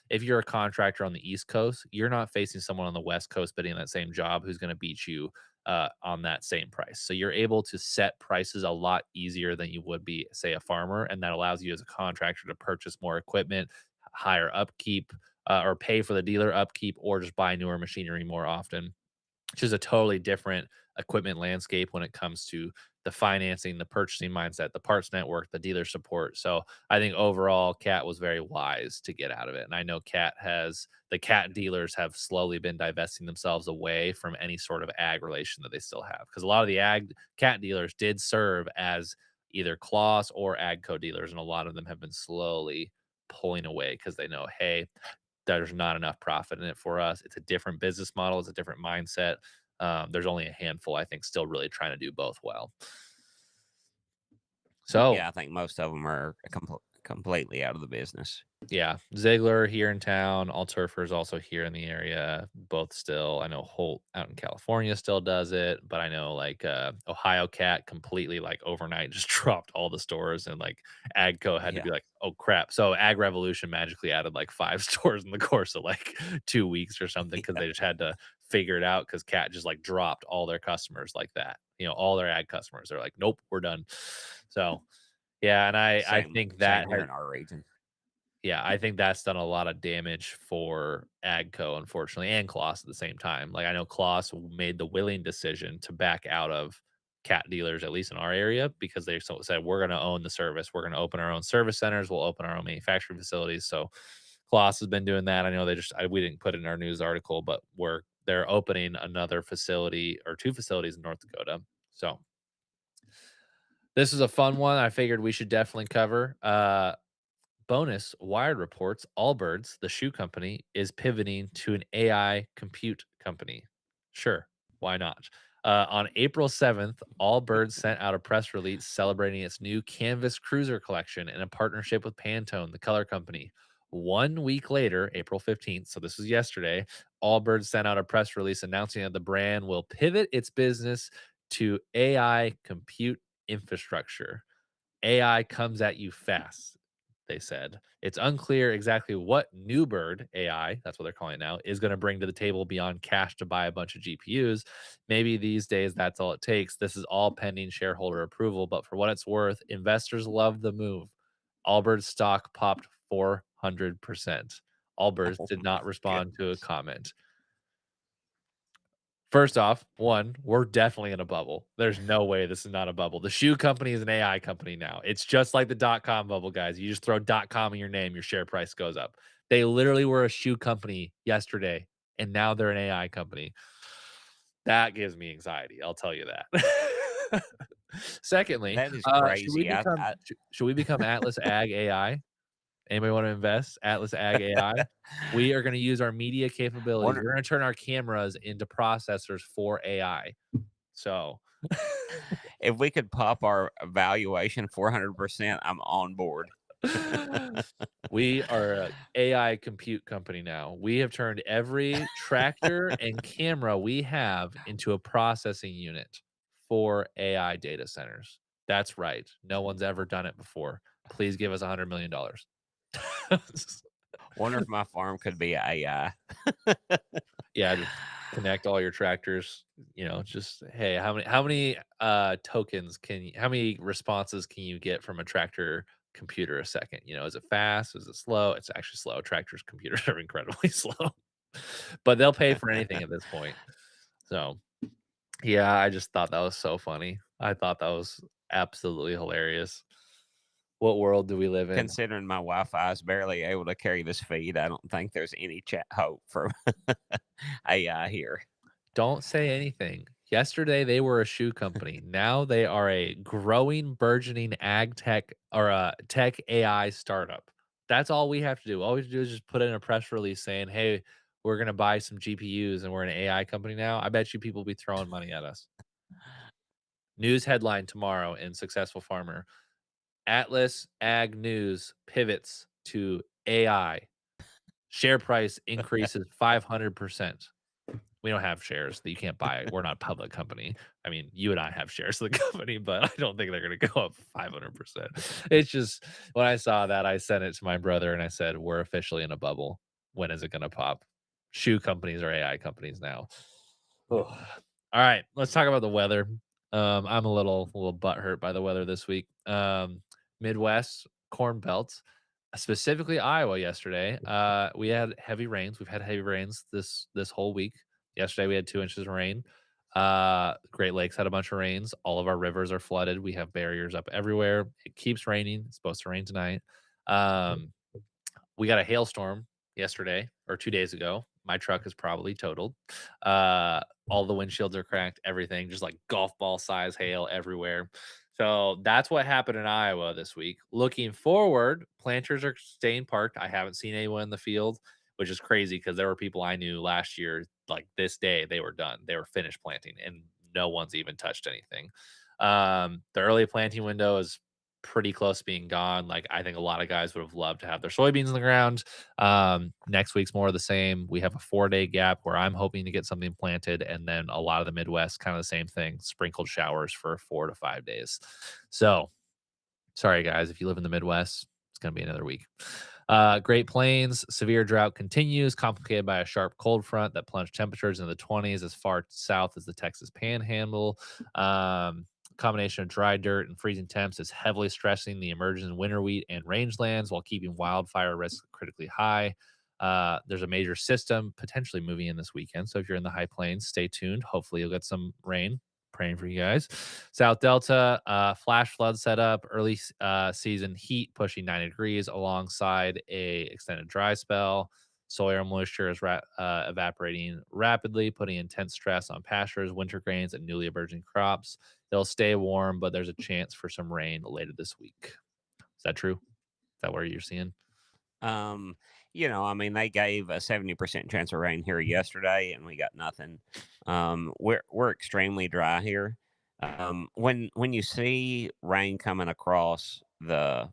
if you're a contractor on the East Coast, you're not facing someone on the West Coast bidding that same job who's going to beat you on that same price. So you're able to set prices a lot easier than you would be, say, a farmer. And that allows you as a contractor to purchase more equipment, higher upkeep, or pay for the dealer upkeep, or just buy newer machinery more often, which is a totally different equipment landscape when it comes to the financing, the purchasing mindset, the parts network, the dealer support. So I think overall, Cat was very wise to get out of it. And I know the Cat dealers have slowly been divesting themselves away from any sort of ag relation that they still have. Because a lot of the ag Cat dealers did serve as either Kloss or Agco dealers, and a lot of them have been slowly pulling away because they know, hey, there's not enough profit in it for us. It's a different business model. It's a different mindset. There's only a handful, I think, still really trying to do both well. So
Yeah, I think most of them are completely out of the business.
yeah, Ziegler here in town, Alturfer's also here in the area, both still. I know Holt out in California still does it, but I know like Ohio Cat completely like overnight just dropped all the stores and like Agco had to be
Yeah.
like, oh crap. So Ag Revolution magically added like five stores in the course of like 2 weeks or something because
Yeah,
they just had to figure it out because Cat just like dropped all their customers like that. All their ag customers. They're like, nope, we're done. So yeah, and I
same
think
same
that
here in our region.
yeah, I think that's done a lot of damage for Agco, unfortunately, and Kloss at the same time. Like, I know Kloss made the willing decision to back out of cat dealers, at least in our area, because they said, we're going to own the service. We're going to open our own service centers. We'll open our own manufacturing facilities. So Kloss has been doing that. I know we didn't put it in our news article, but they're opening another facility or two facilities in North Dakota. So this is a fun one. I figured we should definitely cover. Bonus, Wired reports Allbirds, the shoe company, is pivoting to an AI compute company. Sure, why not? On April 7th, Allbirds sent out a press release celebrating its new Canvas Cruiser collection in a partnership with Pantone, the color company. 1 week later, April 15th, so this was yesterday, Allbirds sent out a press release announcing that the brand will pivot its business to AI compute infrastructure. AI comes at you fast, they said. It's unclear exactly what Newbird AI, that's what they're calling it now, is going to bring to the table beyond cash to buy a bunch of GPUs. Maybe these days that's all it takes. This is all pending shareholder approval, but for what it's worth, investors love the move. Allbirds stock popped 400%. Allbirds
Oh
did
my
not respond to a
goodness.
comment. First off, one, we're definitely in a bubble. There's no way this is not a bubble. The shoe company is an AI company now. It's just like the .com bubble, guys. You just throw .com in your name, your share price goes up. They literally were a shoe company yesterday, and now they're an AI company. That gives me anxiety. I'll tell you that. Secondly,
That is crazy.
should we become Atlas Ag AI? Anybody want to invest? Atlas Ag AI. We are going to use our media capabilities.
Wonder
We're going to turn our cameras into processors for AI. So
if we could pop our valuation 400%, I'm on board.
we are a AI compute company now. We have turned every tractor and camera we have into a processing unit for AI data centers. That's right. No one's ever done it before. Please give us $100 million.
Wonder if my farm could be AI.
Yeah, just connect all your tractors, just, "Hey, how many tokens can you how many responses can you get from a tractor computer a second?" Is it fast? Is it slow? It's actually slow. Tractors' computers are incredibly slow, but they'll pay for anything at this point. So, yeah, I just thought that was so funny. I thought that was absolutely hilarious. What world do we live in?
Considering my Wi-Fi is barely able to carry this feed, I don't think there's any chat hope for AI here.
Don't say anything. Yesterday, they were a shoe company. Now they are a growing, burgeoning ag tech or a tech AI startup. That's all we have to do. All we have to do is just put in a press release saying, "Hey, we're gonna buy some GPUs and we're an AI company now." I bet you people will be throwing money at us. News headline tomorrow in Successful Farmer: Atlas Ag News pivots to AI. Share price increases 500%. We don't have shares that you can't buy. We're not a public company. I mean, you and I have shares of the company, but I don't think they're gonna go up 500%. It's just when I saw that, I sent it to my brother and I said, "We're officially in a bubble. When is it gonna pop?" Shoe companies are AI companies now. Ugh. All right, let's talk about the weather. I'm a little butthurt by the weather this week. Midwest corn belt, specifically Iowa yesterday. We had heavy rains. We've had heavy rains this whole week. Yesterday we had 2 inches of rain. Great Lakes had a bunch of rains. All of our rivers are flooded. We have barriers up everywhere. It keeps raining. It's supposed to rain tonight. Um, we got a hailstorm yesterday or 2 days ago. My truck is probably totaled. Uh, all the windshields are cracked, everything, just like golf ball size hail everywhere. So that's what happened in Iowa this week. Looking forward, planters are staying parked. I haven't seen anyone in the field, which is crazy because there were people I knew last year, like this day, they were done. They were finished planting and no one's even touched anything. The early planting window is pretty close to being gone. Like, I think a lot of guys would have loved to have their soybeans in the ground. Next week's more of the same. We have a 4-day gap where I'm hoping to get something planted, and then a lot of the Midwest, kind of the same thing, sprinkled showers for 4 to 5 days. So, sorry guys, if you live in the Midwest, it's going to be another week. Great Plains, severe drought continues, complicated by a sharp cold front that plunged temperatures into the 20s as far south as the Texas Panhandle. Combination of dry dirt and freezing temps is heavily stressing the emergence in winter wheat and rangelands while keeping wildfire risk critically high. There's a major system potentially moving in this weekend. So if you're in the high plains, stay tuned. Hopefully, you'll get some rain. Praying for you guys. South Delta, flash flood setup, early season heat pushing 90 degrees alongside a extended dry spell. Soil moisture is evaporating rapidly, putting intense stress on pastures, winter grains, and newly emerging crops. They'll stay warm, but there's a chance for some rain later this week. Is that true? Is that what you're seeing?
Um, I mean, they gave a 70% chance of rain here yesterday, and we got nothing. We're extremely dry here. When you see rain coming across uh,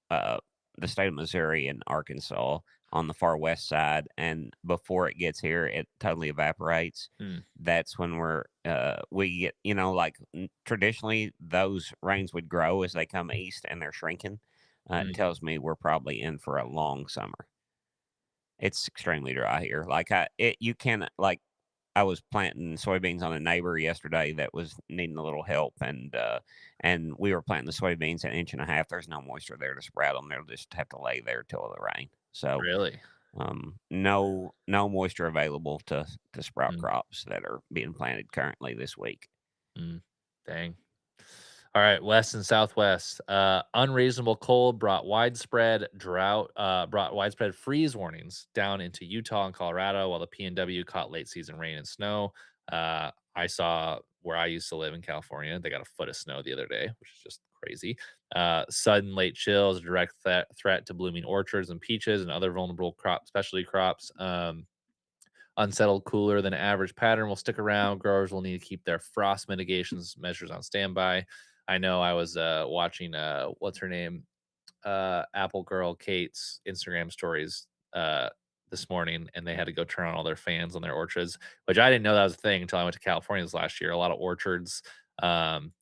the state of Missouri and Arkansas on the far west side, and before it gets here, it totally evaporates.
Hmm.
That's when we get, like traditionally those rains would grow as they come east and they're shrinking. It
Mm.
tells me we're probably in for a long summer. It's extremely dry here. You can like I was planting soybeans on a neighbor yesterday that was needing a little help, and we were planting the soybeans an inch and a half. There's no moisture there to sprout them. They'll just have to lay there till the rain. So,
Really?
no moisture available to sprout
Mm.
crops that are being planted currently this week.
Mm. Dang. All right, west and southwest. Unreasonable cold brought widespread freeze warnings down into Utah and Colorado, while the PNW caught late season rain and snow. I saw where I used to live in California; they got a foot of snow the other day, which is just crazy. Sudden late chills, a direct threat to blooming orchards and peaches and other vulnerable specialty crops. Unsettled cooler than average pattern will stick around. Growers will need to keep their frost mitigations measures on standby. I know I was watching what's her name? Apple girl Kate's Instagram stories this morning, and they had to go turn on all their fans on their orchards, which I didn't know that was a thing until I went to California this last year. A lot of orchards, um,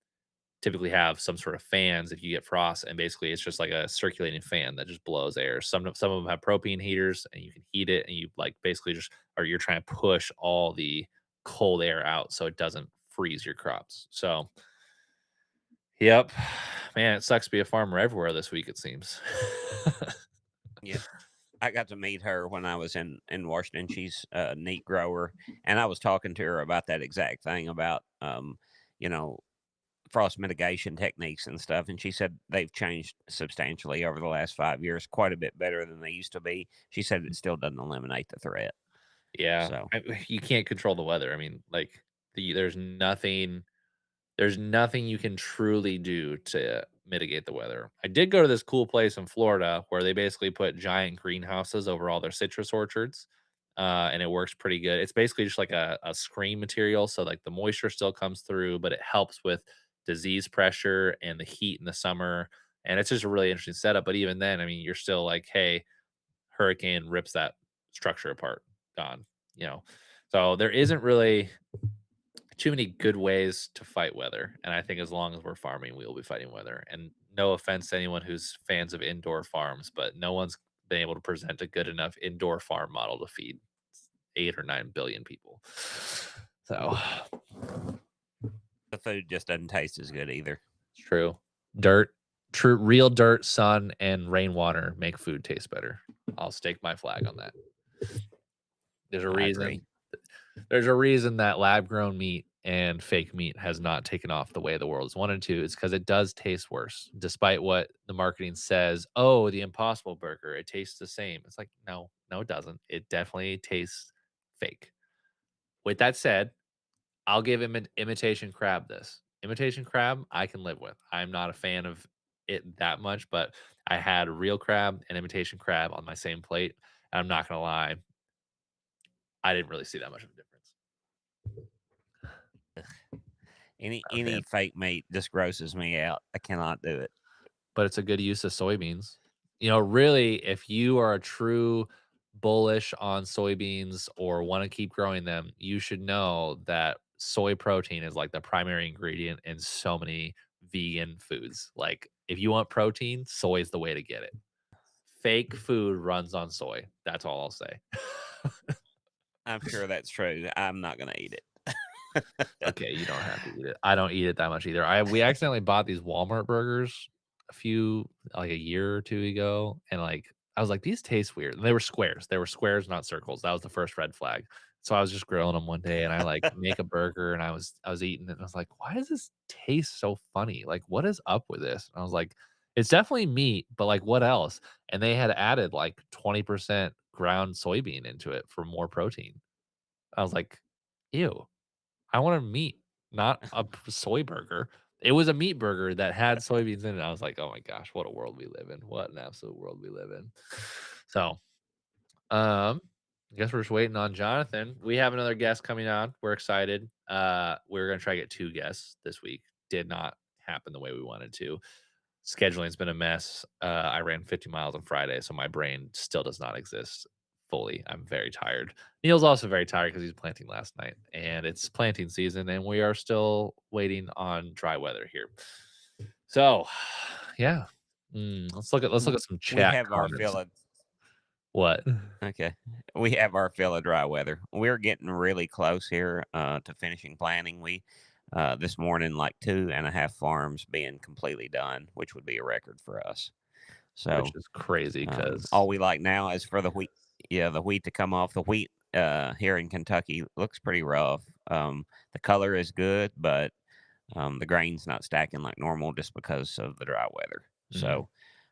typically have some sort of fans if you get frost, and basically it's just like a circulating fan that just blows air. Some of them have propane heaters, and you can heat it, and you like basically just or you're trying to push all the cold air out so it doesn't freeze your crops. So, yep, man, it sucks to be a farmer everywhere this week. It seems.
Yeah. I got to meet her when I was in Washington. She's a neat grower, and I was talking to her about that exact thing about you know, frost mitigation techniques and stuff. And she said they've changed substantially over the last 5 years, quite a bit better than they used to be. She said it still doesn't eliminate the threat.
Yeah,
So
you can't control the weather. I mean, like there's nothing you can truly do to mitigate the weather. I did go to this cool place in Florida where they basically put giant greenhouses over all their citrus orchards, and it works pretty good. It's basically just like a screen material, so like the moisture still comes through, but it helps with disease pressure and the heat in the summer. And it's just a really interesting setup. But even then, I mean, you're still like, hey, hurricane rips that structure apart, gone. You know, so there isn't really too many good ways to fight weather. And I think as long as we're farming, we will be fighting weather. And no offense to anyone who's fans of indoor farms, but no one's been able to present a good enough indoor farm model to feed 8 or 9 billion people. So
the food just doesn't taste as good either.
it's true. Dirt, true, real dirt, sun, and rainwater make food taste better. I'll stake my flag on that. There's a
I agree.
reason There's a reason that lab grown meat and fake meat has not taken off the way the world's wanted to. It's because it does taste worse, despite what the marketing says. Oh, the Impossible Burger, it tastes the same. It's like, no, no, it doesn't. It definitely tastes fake. With that said, I'll give imitation crab this. Imitation crab, I can live with. I'm not a fan of it that much, but I had real crab and imitation crab on my same plate. And I'm not gonna lie, I didn't really see that much of a difference.
Any
Not a fan.
any fake meat just grosses me out. I cannot do it.
But it's a good use of soybeans. You know, really, if you are a true bullish on soybeans or want to keep growing them, you should know that soy protein is like the primary ingredient in so many vegan foods. Like, if you want protein, soy is the way to get it. Fake food runs on soy. That's all I'll say.
I'm sure that's true. I'm not gonna eat it.
Okay, you don't have to eat it. I don't eat it that much either. I We accidentally bought these Walmart burgers a year or 2 ago, and, like, I was like, "These taste weird." And they were squares. They were squares, not circles. That was the first red flag. So I was just grilling them one day, and I, like, make a burger, and I was eating it, and I was like, "Why does this taste so funny? Like, what is up with this?" And I was like, "It's definitely meat, but, like, what else?" And they had added, like, 20% ground soybean into it for more protein. I was like, "Ew." I wanted meat, not a soy burger. It was a meat burger that had soybeans in it. I was like, "Oh my gosh, what a world we live in. What an absolute world we live in." So, I guess we're just waiting on Jonathan. We have another guest coming on. We're excited. We're gonna try to get 2 guests this week. Did not happen the way we wanted to. Scheduling's been a mess. I ran 50 miles on Friday, so my brain still does not exist fully. I'm very tired. Neil's also very tired because he's planting last night, and it's planting season, and we are still waiting on dry weather here. So, yeah, let's look
W
at some
we
chat
have our
comments.
fill of
What?
okay. We have our fill of dry weather. We're getting really close here, to finishing planting. We, this morning, like 2.5 farms being completely done, which would be a record for us.
Which
So,
is crazy
all
because
we like now is for the wheat yeah, the wheat to come off. The wheat, here in Kentucky looks pretty rough. The color is good, but, the grain's not stacking like normal just because of the dry weather. So,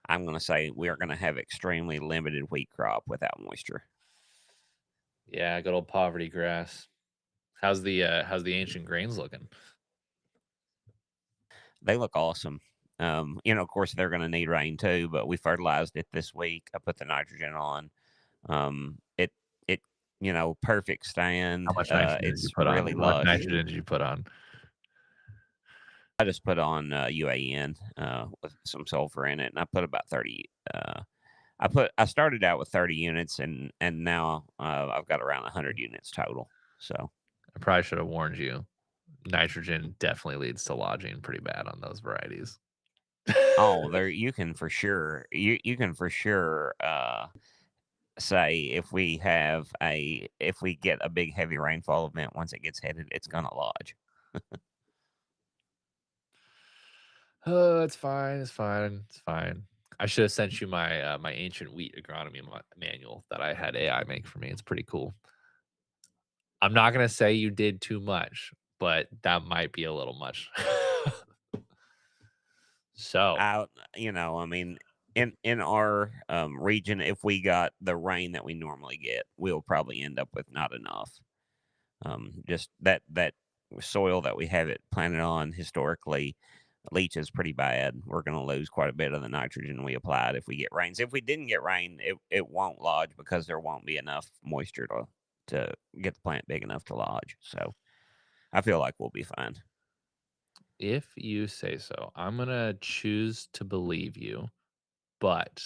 I'm gonna say we are gonna have extremely limited wheat crop without moisture.
yeah, good old poverty grass. How's the ancient grains looking?
They look awesome. Of course, they're gonna need rain too, but we fertilized it this week. I put the nitrogen on. It perfect
How
stand.
much nitrogen did you
It's
put on?
really
What
lush.
nitrogen did you put on?
I just put on, UAN, with some sulfur in it, and I put about 30, I started out with 30 units and now, I've got around 100 units total. So,
I probably should have warned you. nitrogen definitely leads to lodging pretty bad on those varieties.
Oh, there you can for sure say if we get a big heavy rainfall event once it gets headed, it's gonna lodge.
Oh, it's fine. It's fine. It's fine. I should have sent you my my ancient wheat agronomy manual that I had AI make for me. It's pretty cool. I'm not gonna say you did too much, but that might be a little much. So,
I I mean, in our region, if we got the rain that we normally get, we'll probably end up with not enough. Just that soil that we have it planted on historically leaches pretty bad. We're going to lose quite a bit of the nitrogen we applied if we get rains. If we didn't get rain, it won't lodge because there won't be enough moisture to get the plant big enough to lodge. So I feel like we'll be fine.
if you say so, I'm gonna choose to believe you, but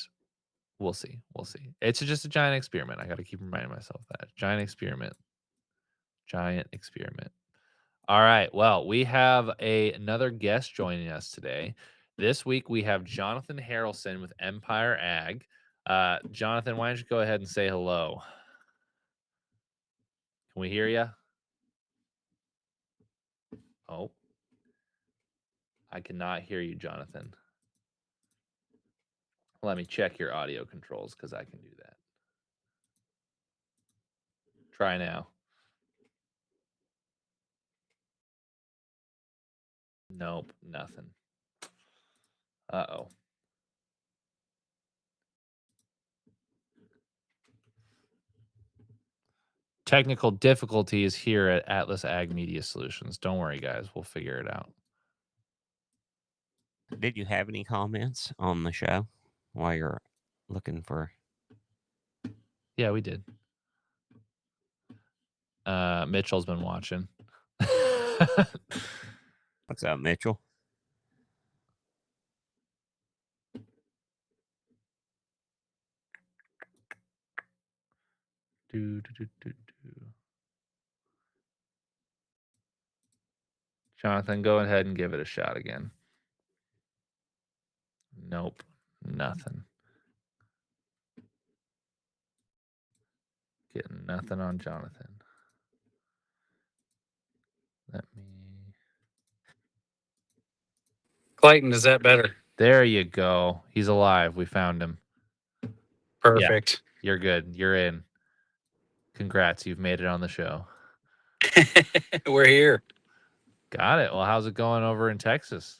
we'll see. We'll see. It's just a giant experiment. I got to keep reminding myself that giant experiment. Giant experiment. All right. Well, we have another guest joining us today. This week we have Jonathan Harrelson with Empire Ag. Jonathan, why don't you go ahead and say hello? Can we hear you? Oh, I cannot hear you, Jonathan. Let me check your audio controls because I can do that. Try now. Nope, nothing. Uh oh. Technical difficulties here at Atlas Ag Media Solutions. Don't worry, guys. We'll figure it out.
Did you have any comments on the show while you're looking for?
Yeah, we did. Mitchell's been watching.
What's up, Mitchell?
Do, do, do, do, do. Jonathan, go ahead and give it a shot again. Nope, nothing. Getting nothing on Jonathan. Let me.
Clayton, is that better?
There you go. He's alive. We found him. Yeah,
Perfect.
you're good. You're in. Congrats. You've made it on the show.
We're here.
Got it. Well, how's it going over in Texas?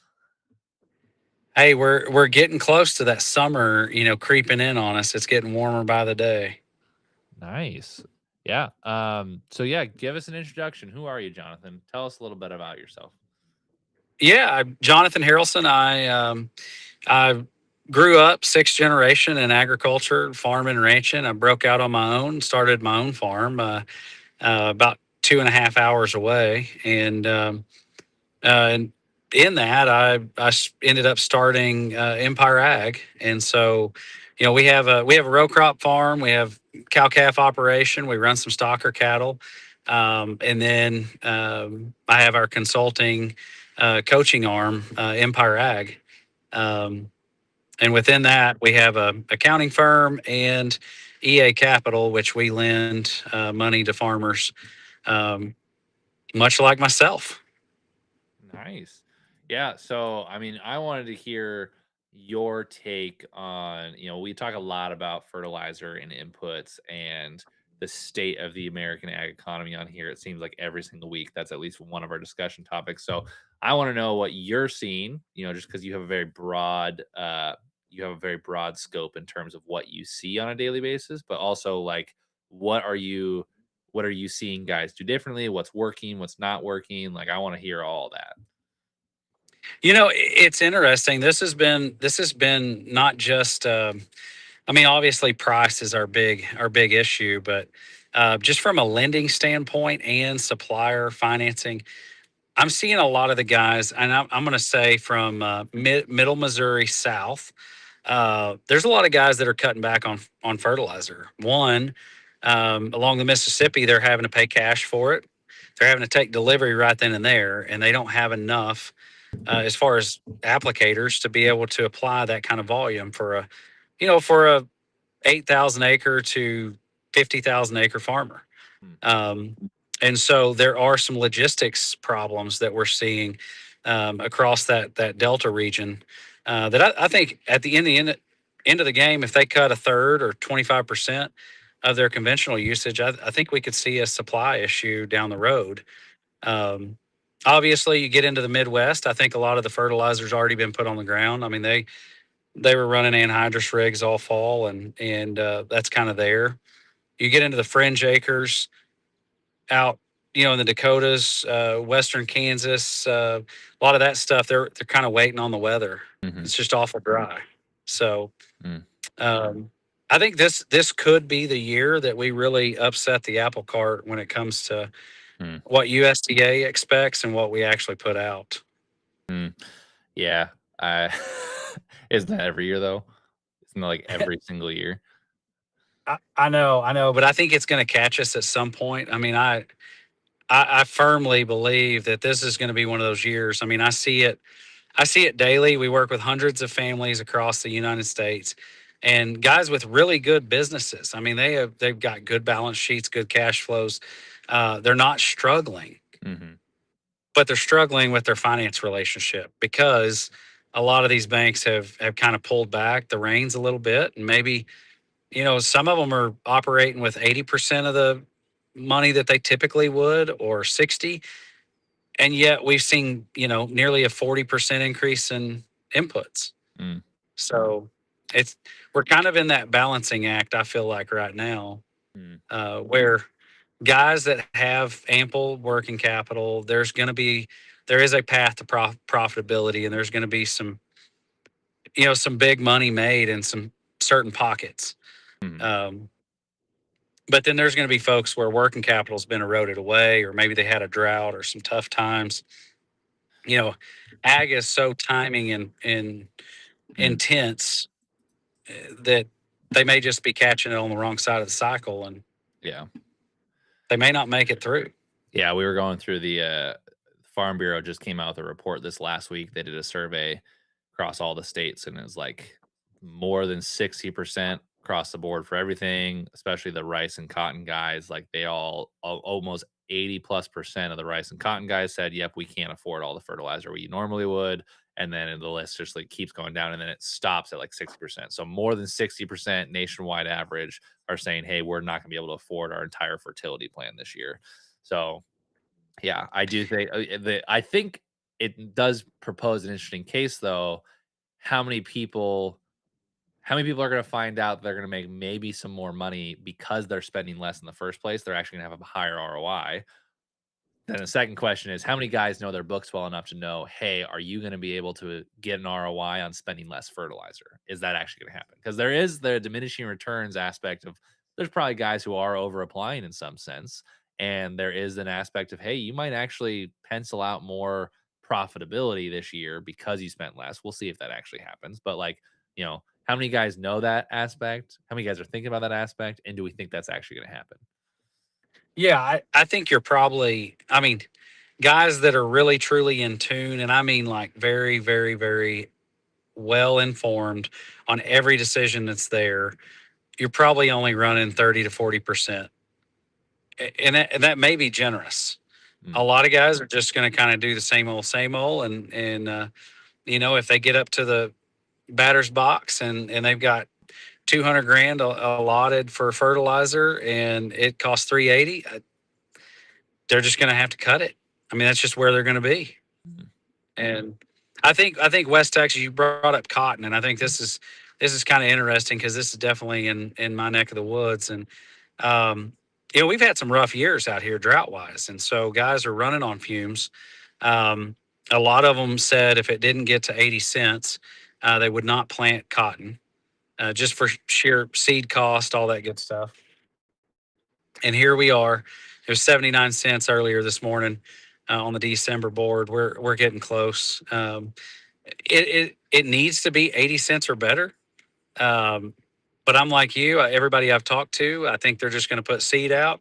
Hey, we're getting close to that summer, creeping in on us. It's getting warmer by the day.
Nice. Yeah. So yeah, give us an introduction. Who are you, Jonathan? Tell us a little bit about yourself.
Yeah, I'm Jonathan Harrelson. I grew up sixth generation in agriculture, farming and ranching. I broke out on my own, started my own farm about 2.5 hours away, and in that, ended up starting Empire Ag, and so, we have a row crop farm, we have cow calf operation, we run some stocker cattle, and then I have our consulting coaching arm, Empire Ag, um, and within that, we have a accounting firm and EA Capital, which we lend money to farmers, um, much like myself.
Nice. Yeah. So, I mean, I wanted to hear your take on, we talk a lot about fertilizer and inputs and the state of the American ag economy on here. It seems like every single week that's at least one of our discussion topics. So, I want to know what you're seeing, just because you have a very broad scope in terms of what you see on a daily basis, but also like what are you what are you seeing guys do differently? What's working? What's not working? Like, I want to hear all that.
It's interesting. This has been not just. I mean, obviously, price is our big issue, but just from a lending standpoint and supplier financing, I'm seeing a lot of the guys, and I'm going to say from middle Missouri south. There's a lot of guys that are cutting back on fertilizer. One, along the Mississippi, they're having to pay cash for it. they're having to take delivery right then and there, and they don't have enough as far as applicators to be able to apply that kind of volume for a, for a 8,000 acre to 50,000 acre farmer.
Hmm.
And so there are some logistics problems that we're seeing across that Delta region that I think at the end of the game, if they cut a third or 25% of their conventional usage, I think we could see a supply issue down the road. Um, Obviously, you get into the Midwest. I think a lot of the fertilizer's already been put on the ground. I mean, they were running anhydrous rigs all fall, and that's kind of there. You get into the fringe acres out, in the Dakotas, western Kansas, a lot of that stuff. They're kind of waiting on the weather.
Mhm.
It's just awful dry. So
Mm.
I think this could be the year that we really upset the apple cart when it comes to
Mm.
what USDA expects and what we actually put out.
Mm. Yeah. I isn't that every year though? Isn't that like every single year?
I know, but I think it's going to catch us at some point. I mean, I firmly believe that this is going to be one of those years. I mean, I see it daily. We work with hundreds of families across the United States, and guys with really good businesses. I mean, they've got good balance sheets, good cash flows. They're not struggling,
Mhm.
but they're struggling with their finance relationship because a lot of these banks have kind of pulled back the reins a little bit, and maybe some of them are operating with 80% of the money that they typically would, or 60, and yet we've seen nearly a 40% increase in inputs.
Mm.
So it's we're kind of in that balancing act, I feel like, right now,
Mm.
where guys that have ample working capital, there is a path to profitability, and there's going to be some big money made in some certain pockets.
Mhm.
Um, but then there's going to be folks where working capital's been eroded away, or maybe they had a drought or some tough times. Ag is so timing and
Mm.
intense that they may just be catching it on the wrong side of the cycle, and
Yeah.
they may not make it through.
Yeah, we were going through the Farm Bureau just came out with a report this last week. They did a survey across all the states, and it was like more than 60% across the board for everything, especially the rice and cotton guys. Like they almost 80+% of the rice and cotton guys said, "Yep, we can't afford all the fertilizer we normally would." And then the list just like keeps going down, and then it stops at like 60%. So more than 60% nationwide average are saying, "Hey, we're not going to be able to afford our entire fertility plan this year." So yeah, I do think I think it does propose an interesting case though. How many people how many people are going to find out they're going to make maybe some more money because they're spending less in the first place? They're actually going to have a higher ROI. Then the second question is how many guys know their books well enough to know, hey, are you going to be able to get an ROI on spending less fertilizer? Is that actually going to happen? Because there is the diminishing returns aspect of there's probably guys who are over applying in some sense. And there is an aspect of, hey, you might actually pencil out more profitability this year because you spent less. We'll see if that actually happens. But like, how many guys know that aspect? How many guys are thinking about that aspect? And do we think that's actually going to happen?
Yeah, I think you're probably, I mean, guys that are really truly in tune, and I mean like very, very, very well informed on every decision that's there, you're probably only running 30 to 40%. And that may be generous. A
Mm.
lot of guys are just going to kind of do the same old, and if they get up to the batter's box and they've got 200 grand allotted for fertilizer and it costs 380, they're just going to have to cut it. I mean, that's just where they're going to be.
Mhm.
And I think West Texas, you brought up cotton, and I think this is kind of interesting because this is definitely in my neck of the woods. And um, we've had some rough years out here drought wise, and so guys are running on fumes. Um, a lot of them said if it didn't get to 80 cents, they would not plant cotton, just for sheer seed cost, all that good stuff. And here we are. It was 79 cents earlier this morning on the December board. We're getting close. It needs to be 80 cents or better. Um, but I'm like you. Everybody I've talked to, I think they're just going to put seed out,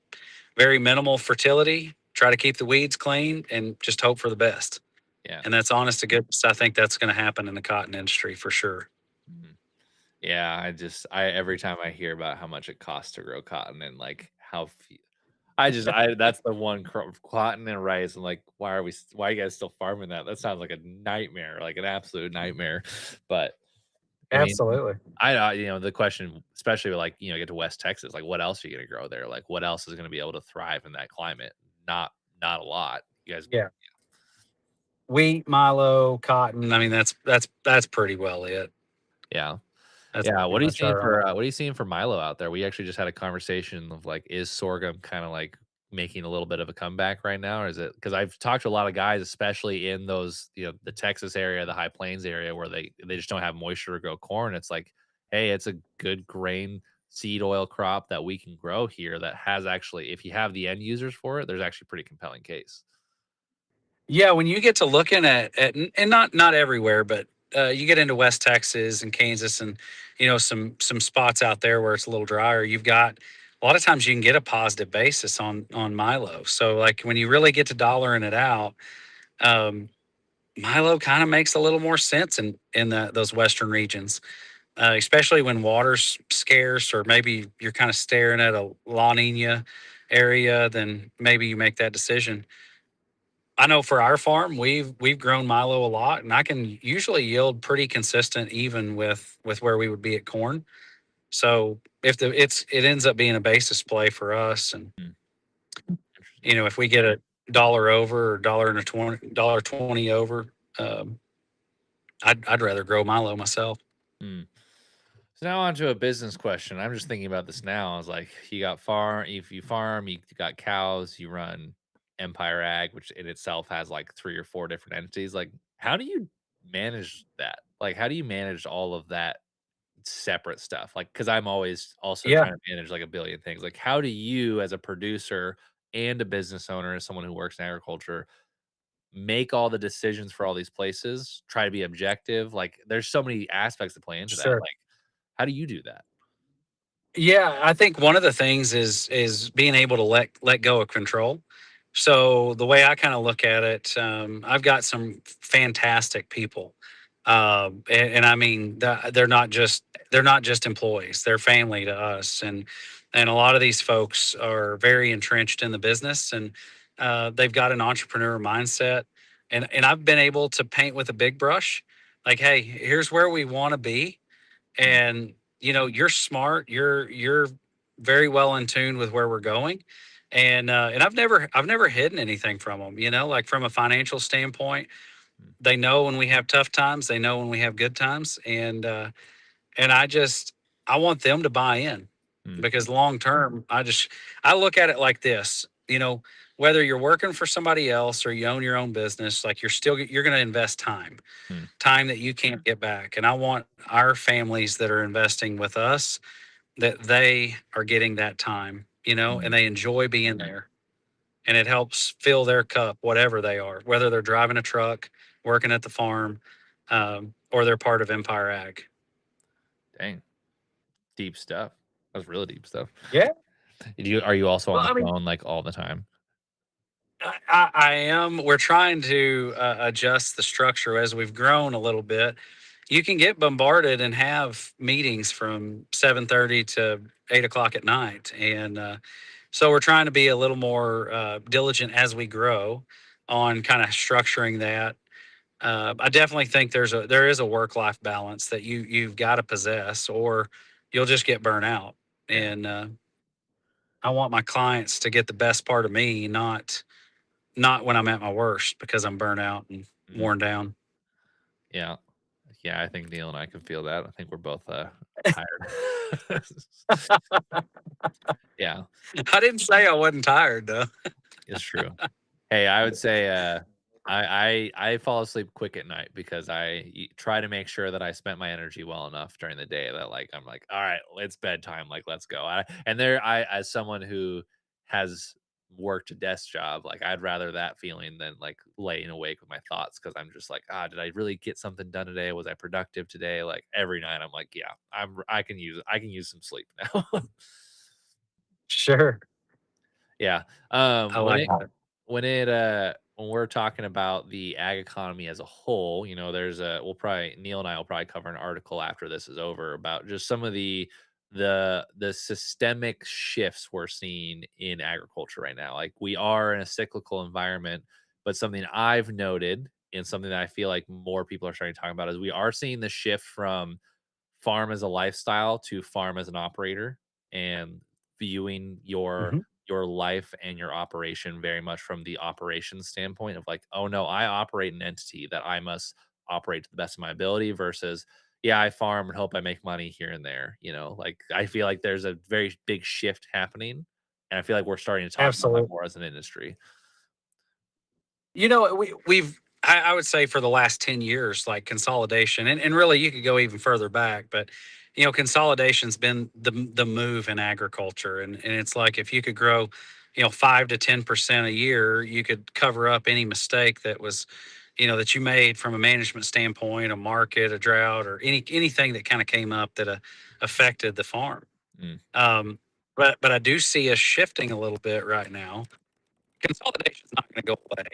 very minimal fertility, try to keep the weeds clean and just hope for the best.
Yeah.
And that's honest to goodness. I think that's going to happen in the cotton industry for sure.
Mhm. Yeah, I every time I hear about how much it costs to grow cotton and like how I that's the one cotton and rice. I'm like, why are you guys still farming that? That sounds like a nightmare, like an absolute nightmare. But I mean,
Absolutely.
the question, especially with like, get to West Texas, like what else are you gonna grow there? Like what else is gonna be able to thrive in that climate? Not a lot. You guys,
Yeah. Wheat, milo, cotton. I mean, that's pretty well it.
yeah.
That's
Yeah,
pretty much our
what are you seeing for Milo out there? We actually just had a conversation of like, is sorghum kind of like making a little bit of a comeback right now, or is it? Because I've talked to a lot of guys, especially in those, the Texas area, the High Plains area, where they just don't have moisture to grow corn. It's like, hey, it's a good grain seed oil crop that we can grow here that has actually, if you have the end users for it, there's actually a pretty compelling case.
Yeah, when you get to looking at and not everywhere, but you get into West Texas and Kansas, and some spots out there where it's a little drier. You've got a lot of times you can get a positive basis on Milo. So like when you really get to dollaring it out, um, Milo kind of makes a little more sense in those western regions, especially when water's scarce, or maybe you're kind of staring at a La Nina area. Then maybe you make that decision. I know for our farm, we've grown Milo a lot, and I can usually yield pretty consistent, even with where we would be at corn. So if it ends up being a basis play for us, and
Hmm, interesting.
if we get a dollar over or $1.20 over, um, I'd rather grow Milo myself.
Hmm. So now on to a business question. I'm just thinking about this now. I was like, if you farm, you got cows, you run Empire Ag, which in itself has like 3 or 4 different entities. Like, how do you manage that? Like, how do you manage all of that separate stuff? Like, because I'm always also
Yeah,
trying to manage like a billion things. Like, how do you, as a producer and a business owner, as someone who works in agriculture, make all the decisions for all these places, try to be objective? Like, there's so many aspects that play into that.
sure.
Like, how do you do that?
Yeah, I think one of the things is being able to let go of control. So the way I kind of look at it, I've got some fantastic people, and I mean they're not just employees; they're family to us, and a lot of these folks are very entrenched in the business, and they've got an entrepreneur mindset, and I've been able to paint with a big brush, like, hey, here's where we want to be,
Mm,
and you're smart, you're very well in tune with where we're going, and I've never hidden anything from them, like from a financial standpoint.
mm,
They know when we have tough times, they know when we have good times, and I want them to buy in,
mm,
because long term, I look at it like this, whether you're working for somebody else or you own your own business, like you're going to invest
mm,
time that you can't get back. And I want our families that are investing with us, that they are getting that time, and
mm,
they enjoy being there. And it helps fill their cup, whatever they are, whether they're driving a truck, working at the farm, or they're part of Empire Ag.
dang, deep stuff. That's really deep stuff.
Yeah.
Are you also on
Well,
the
I mean,
phone like all the time?
I am. We're trying to adjust the structure as we've grown a little bit. You can get bombarded and have meetings from 7:30 to 8 o'clock at night, and so we're trying to be a little more diligent as we grow on kind of structuring that. I definitely think there is a work life balance that you've got to possess, or you'll just get burnt out.
Yeah.
And I want my clients to get the best part of me, not when I'm at my worst, because I'm burnt out and
Mhm.
worn down.
Yeah. Yeah, I think Neil and I can feel that. I think we're both tired. Yeah,
I didn't say I wasn't tired though.
it's true. Hey, I would say, I fall asleep quick at night because try to make sure that I spent my energy well enough during the day that, like, I'm like, "All right, it's bedtime, like, let's go." As someone who has worked a desk job, like, I'd rather that feeling than, like, laying awake with my thoughts because 'cause I'm just like, "Ah, did I really get something done today? Was I productive today?" Like, every night, I'm like, "Yeah, I can use some sleep now."
Sure.
Yeah,
I
when
like
it
that.
when we're talking about the ag economy as a whole, you know, there's a we'll probably Neil and I will probably cover an article after this is over about just some of the systemic shifts we're seeing in agriculture right now. Like we are in a cyclical environment, but something I've noted and something that I feel like more people are starting to talk about is we are seeing the shift from farm as a lifestyle to farm as an operator and viewing
Mhm.
your life and your operation very much from the operations standpoint of like, oh no, I operate an entity that I must operate to the best of my ability versus yeah, I farm and hope I make money here and there. You know, like I feel like there's a very big shift happening. And I feel like we're starting to talk about that
Absolutely.
more as an industry.
I would say for the last 10 years, like consolidation, and really you could go even further back, but consolidation's been the move in agriculture. And it's like if you could grow, 5 to 10% a year, you could cover up any mistake that you made from a management standpoint, a market, a drought, or anything that kind of came up that affected the farm.
Mm,
But I do see us shifting a little bit right now. Consolidation is not going to go away.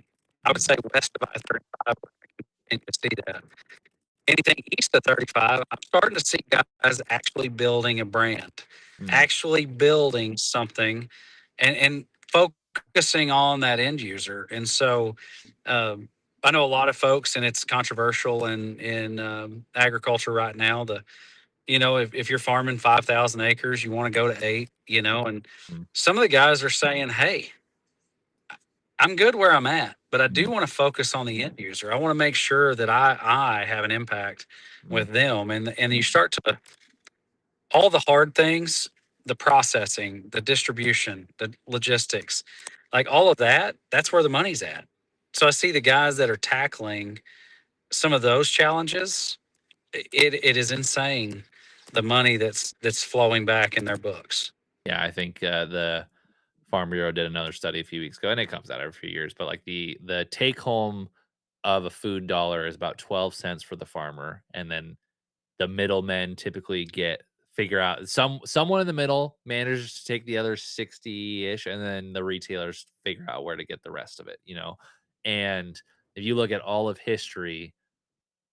I would
mm,
say west of I-35, we're going to see that. Anything east of 35, I'm starting to see guys actually building a brand,
mm.
actually building something, and focusing on that end user. And so, I know a lot of folks, and it's controversial in agriculture right now. If you're farming 5,000 acres, you want to go to 8. And
Mm,
some of the guys are saying, "Hey, I'm good where I'm at, but I do
mm,
want to focus on the end user. I want to make sure that I have an impact
mm.
with them." And you start to all the hard things, the processing, the distribution, the logistics, like all of that, that's where the money's at. So I see the guys that are tackling some of those challenges. It is insane the money that's flowing back in their books.
Yeah, I think the Farm Bureau did another study a few weeks ago, and it comes out every few years. But like the take home of a food dollar is about 12 cents for the farmer, and then the middlemen typically figure out someone in the middle manages to take the other 60-ish, and then the retailers figure out where to get the rest of it, you know? And if you look at all of history,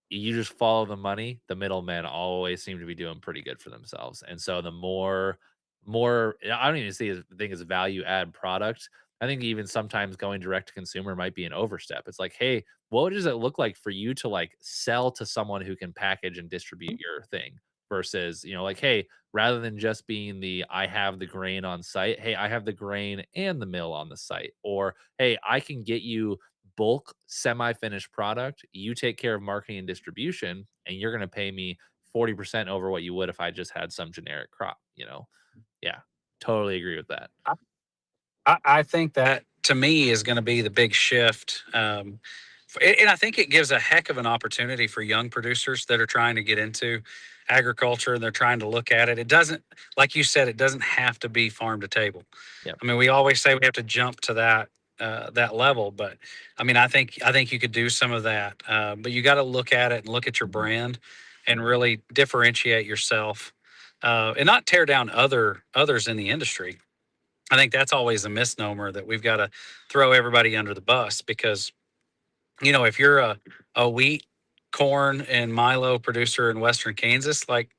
you just follow the money, the middlemen always seem to be doing pretty good for themselves. And so the more I don't even see a thing as a value add product. I think even sometimes going direct to consumer might be an overstep. It's like, hey, what does it look like for you to like sell to someone who can package and distribute your thing versus, like, hey, rather than just being the I have the grain on site, hey, I have the grain and the mill on the site. Or hey, I can get you bulk semi-finished product. You take care of marketing and distribution, and you're going to pay me 40% over what you would if I just had some generic crop. Yeah, totally agree with that.
I think that to me is going to be the big shift. And I think it gives a heck of an opportunity for young producers that are trying to get into agriculture and they're trying to look at it. It doesn't, like you said, it doesn't have to be farm to table.
Yep.
I mean, we always say we have to jump to that level, but I mean, I think you could do some of that. But you got to look at it and look at your
Mhm.
brand and really differentiate yourself, and not tear down others in the industry. I think that's always a misnomer that we've got to throw everybody under the bus because if you're a wheat, corn, and Milo producer in Western Kansas, like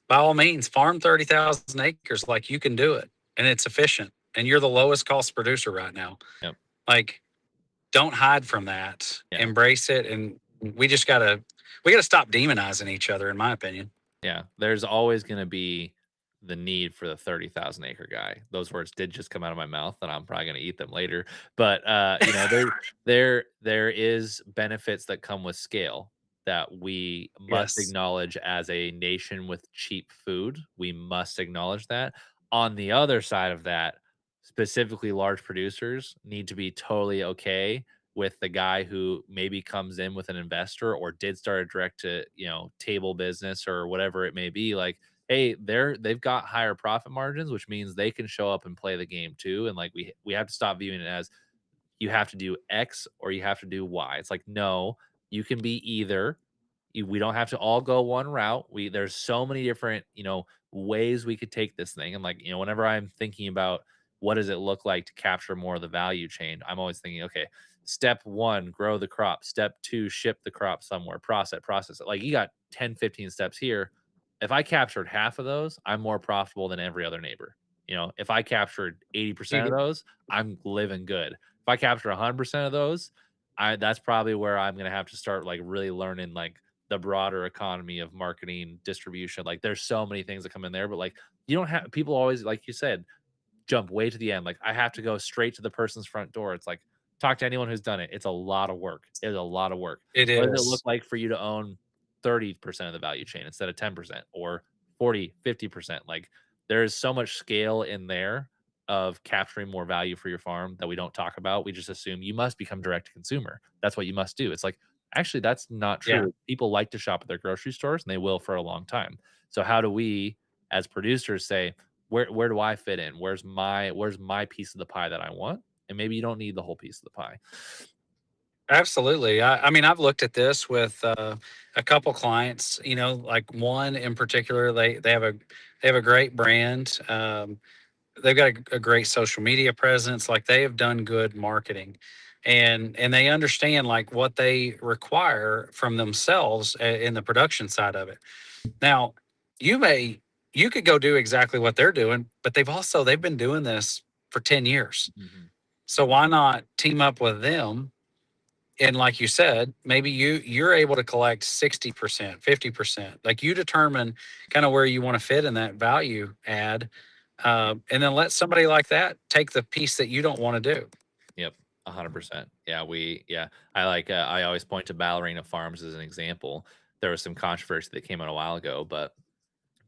by all means, farm 30,000 acres. Like you can do it, and it's efficient, and you're the lowest cost producer right now.
Yep.
Like, don't hide from that.
Yeah.
Embrace it, and we gotta stop demonizing each other, in my opinion.
Yeah, there's always gonna be the need for the 30,000 acre guy. Those words did just come out of my mouth, and I'm probably gonna eat them later. But there is benefits that come with scale that we must
Yes.
acknowledge as a nation with cheap food. We must acknowledge that. On the other side of that, specifically large producers need to be totally okay with the guy who maybe comes in with an investor or did start a direct to table business or whatever it may be, like, hey, they've got higher profit margins, which means they can show up and play the game too. And like we have to stop viewing it as you have to do X or you have to do Y. It's like, no, you can be either. We don't have to all go one route. There's so many different, ways we could take this thing. And like, whenever I'm thinking about what does it look like to capture more of the value chain? I'm always thinking, okay, step 1, grow the crop. Step 2, ship the crop somewhere, process it. Like you got 10, 15 steps here. If I captured half of those, I'm more profitable than every other neighbor. If I captured 80% of
You,
those, I'm living good. If I capture 100% of those, that's probably where I'm gonna have to start like really learning like the broader economy of marketing, distribution. Like there's so many things that come in there, but like you don't have people always, like you said, jump way to the end. Like I have to go straight to the person's front door. It's like talk to anyone who's done it. It's a lot of work. It is a lot of work.
it
What does it look
is.
like for you to own 30% of the value chain instead of 10% or 40, 50%? Like there is so much scale in there of capturing more value for your farm that we don't talk about. We just assume you must become direct to consumer. That's what you must do. It's like actually that's not
Yeah,
true. People like to shop at their grocery stores and they will for a long time. So how do we as producers say, where do I fit in? Where's my piece of the pie that I want? And maybe you don't need the whole piece of the pie.
absolutely. I mean, I've looked at this with a couple clients. Like one in particular, they have a great brand. They've got a great social media presence. Like they have done good marketing, and they understand like what they require from themselves in the production side of it. Now, you may you could go do exactly what they're doing, but they've been doing this for 10 years.
Mhm.
So why not team up with them? And like you said, maybe you're able to collect 60%, 50%. Like you determine kind of where you want to fit in that value add. And then let somebody like that take the piece that you don't want to do.
Yep, 100%. Yeah, I always point to Ballerina Farms as an example. There was some controversy that came out a while ago, but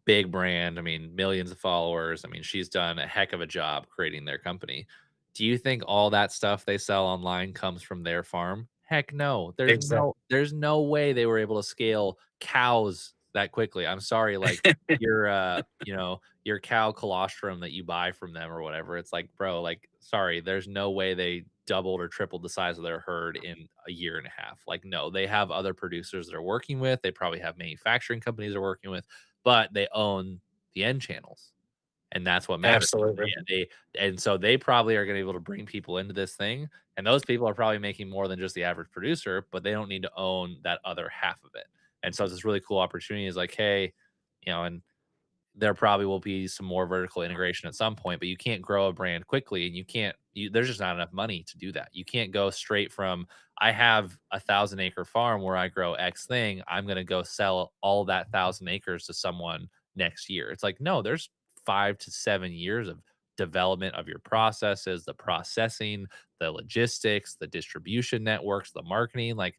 big brand, I mean, millions of followers. I mean, she's done a heck of a job creating their company. Do you think all that stuff they sell online comes from their farm? Heck no. There's
Exactly.
no way they were able to scale cows that quickly. I'm sorry, like your cow colostrum that you buy from them or whatever. It's like, bro, like, sorry, there's no way they doubled or tripled the size of their herd in a year and a half. Like, no, they have other producers they're working with. They probably have manufacturing companies they're working with, but they own the end channels, and that's what matters.
Absolutely.
And so they probably are gonna be able to bring people into this thing, and those people are probably making more than just the average producer, but they don't need to own that other half of it. And so it's this really cool opportunity is like, hey, and there probably will be some more vertical integration at some point, but you can't grow a brand quickly and there's just not enough money to do that. You can't go straight from I have 1,000-acre farm where I grow X thing. I'm going to go sell all that 1,000 acres to someone next year. It's like, no, there's 5 to 7 years of development of your processes, the processing, the logistics, the distribution networks, the marketing. Like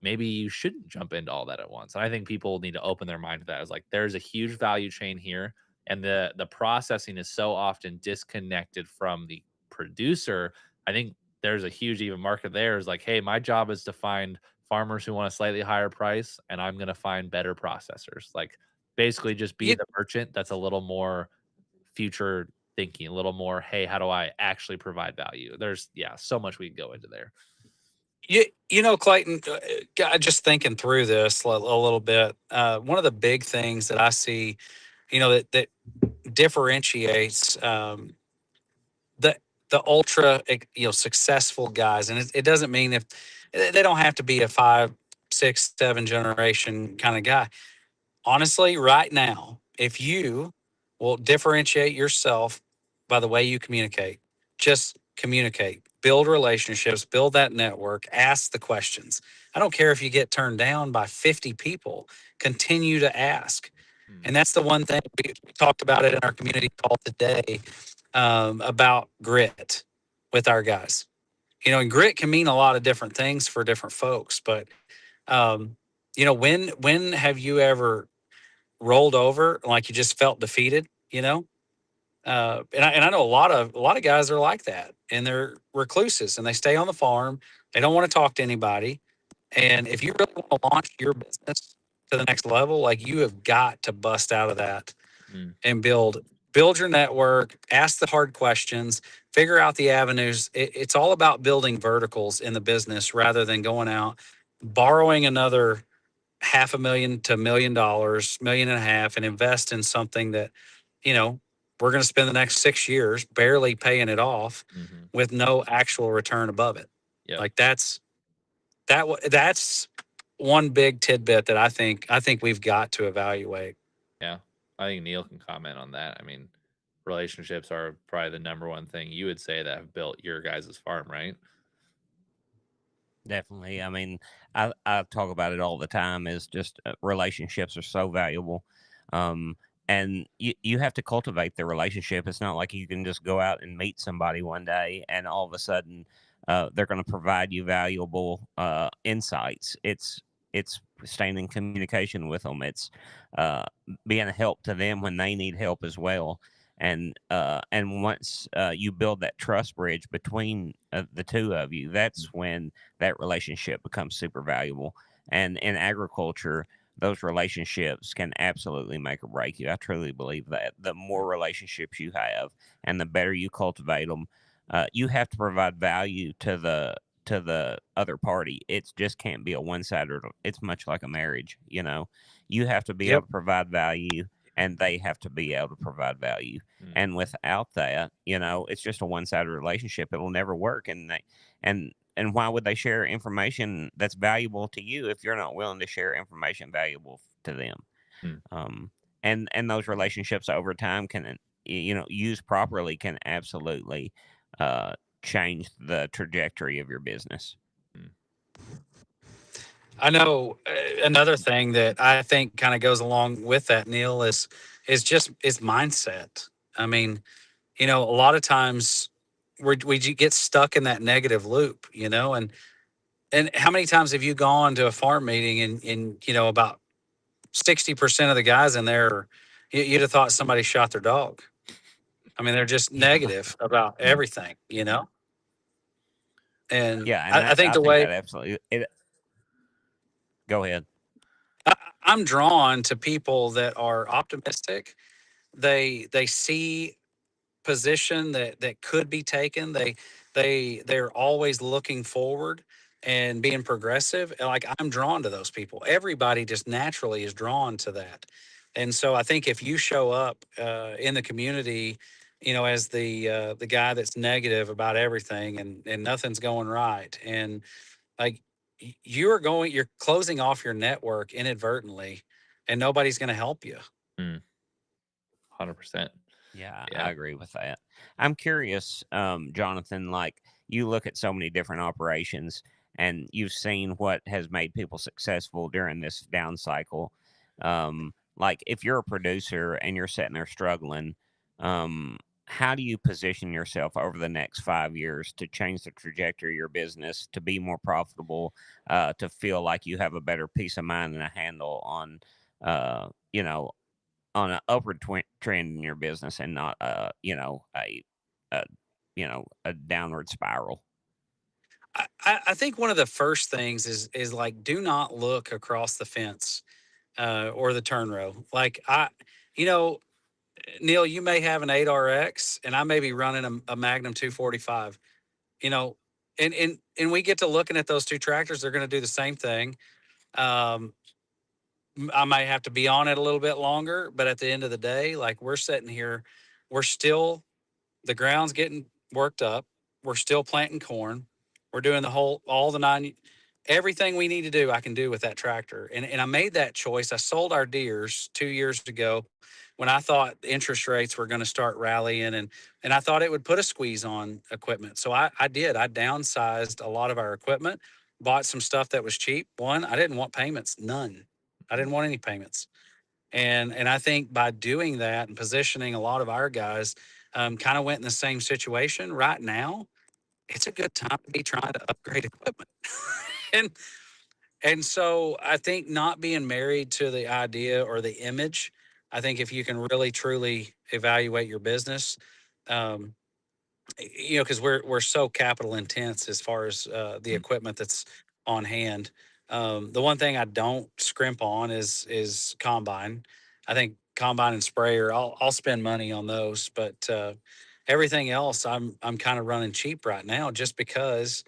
maybe you shouldn't jump into all that at once. And I think people need to open their mind to that. It's like there's a huge value chain here, and the processing is so often disconnected from the producer. I think there's a huge even market there. Is like, hey, my job is to find farmers who want a slightly higher price, and I'm going to find better processors. Like basically, just be
You,
the merchant that's a little more future thinking, a little more. Hey, how do I actually provide value? There's so much we can go into there.
Clayton, just thinking through this a little bit. One of the big things that I see, that differentiates the ultra successful guys, and it doesn't mean if they don't have to be a 5, 6, 7 generation kind of guy. Honestly, right now, if you will differentiate yourself by the way you communicate, just communicate, build relationships, build that network, ask the questions. I don't care if you get turned down by 50 people, continue to ask.
Hmm.
And that's the one thing we talked about it in our community call today, about grit with our guys. And grit can mean a lot of different things for different folks, but um, when have you ever rolled over like you just felt defeated? And I know a lot of guys are like that, and they're recluses and they stay on the farm. They don't want to talk to anybody. And if you really want to launch your business to the next level, like you have got to bust out of that
Mm.
and build your network, ask the hard questions, figure out the avenues. It's all about building verticals in the business rather than going out borrowing another $500,000 to $1 million, million and a half, and invest in something that you know we're going to spend the next 6 years barely paying it off
Mm-hmm.
with no actual return above it.
Yep.
Like that's one big tidbit that I think we've got to evaluate.
Yeah. I think Neil can comment on that. I mean, relationships are probably the number one thing you would say that have built your guys' farm, right?
Definitely. I mean, I talk about it all the time. Is just relationships are so valuable, um, and you have to cultivate the relationship. It's not like you can just go out and meet somebody one day and all of a sudden they're going to provide you valuable insights. It's staying in communication with them. It's uh, being a help to them when they need help as well. And once you build that trust bridge between the two of you, that's when that relationship becomes super valuable. And in agriculture, those relationships can absolutely make or break you. I truly believe that the more relationships you have and the better you cultivate them, you have to provide value to the other party. It just can't be a one sided. It's much like a marriage. You have to be able
Yep.
to provide value, and they have to be able to provide value.
Mm.
And without that, it's just a one sided relationship. It'll never work. And why would they share information that's valuable to you if you're not willing to share information valuable to them?
Mm.
Um, and those relationships over time can, used properly, can absolutely uh, change the trajectory of your business.
Mm.
I know another thing that I think kind of goes along with that, Neil, is mindset. I mean, a lot of times we get stuck in that negative loop, and how many times have you gone to a farm meeting and about 60% of the guys in there, you'd have thought somebody shot their dog. I mean, they're just
Yeah.
negative about everything. And
Yeah, and
I think
I
the
think
way
that absolutely go ahead.
I, I'm drawn to people that are optimistic, they see position that could be taken. They're always looking forward and being progressive. And, like, I'm drawn to those people. Everybody just naturally is drawn to that. And so I think if you show up in the community, as the guy that's negative about everything and nothing's going right, and like you're closing off your network inadvertently, and nobody's going to help you.
Mm. 100%.
Yeah, I
Yeah.
agree with that. I'm curious, Jonathan, like you look at so many different operations and you've seen what has made people successful during this down cycle. Like if you're a producer and you're sitting there struggling, um, how do you position yourself over the next 5 years to change the trajectory of your business, to be more profitable, to feel like you have a better peace of mind and a handle on, uh, you know, on an upward trend in your business and not a a downward spiral.
I think one of the first things is like, do not look across the fence or the turn row. Like, you know, Neil, you may have an 8RX and I may be running a Magnum 245. You know, and we get to looking at those two tractors. They're going to do the same thing. Um, I might have to be on it a little bit longer, but at the end of the day, like, we're sitting here, we're still, the ground's getting worked up. We're still planting corn. We're doing all the nine, everything we need to do, I can do with that tractor. And I made that choice. I sold our Deeres 2 years ago when I thought interest rates were going to start rallying, and I thought it would put a squeeze on equipment. So I did. I downsized a lot of our equipment, bought some stuff that was cheap. One, I didn't want payments, none. I didn't want any payments. And I think by doing that and positioning a lot of our guys, kind of went in the same situation. Right now, it's a good time to be trying to upgrade equipment. and and so I think not being married to the idea or the image, I think if you can really truly evaluate your business, um, because we're so capital intense as far as the
Mm.
equipment that's on hand. The one thing I don't scrimp on is combine. I think combine and sprayer, I'll spend money on those, but everything else I'm kind of running cheap right now, just because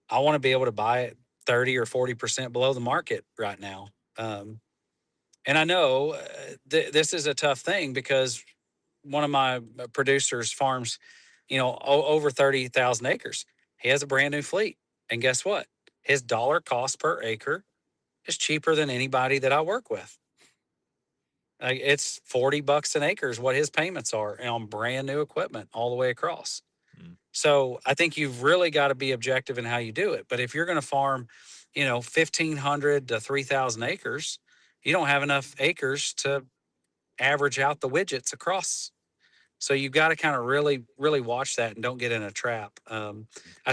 I want to be able to buy it 30 or 40% below the market right now. And I know this is a tough thing because one of my producers farms, over 30,000 acres. He has a brand new fleet. And guess what? His dollar cost per acre is cheaper than anybody that I work with. It's $40 an acre is what his payments are on brand new equipment all the way across.
Mm.
So I think you've really got to be objective in how you do it. But if you're going to farm, 1,500 to 3,000 acres, you don't have enough acres to average out the widgets across. So you've got to kind of really, really watch that and don't get in a trap. I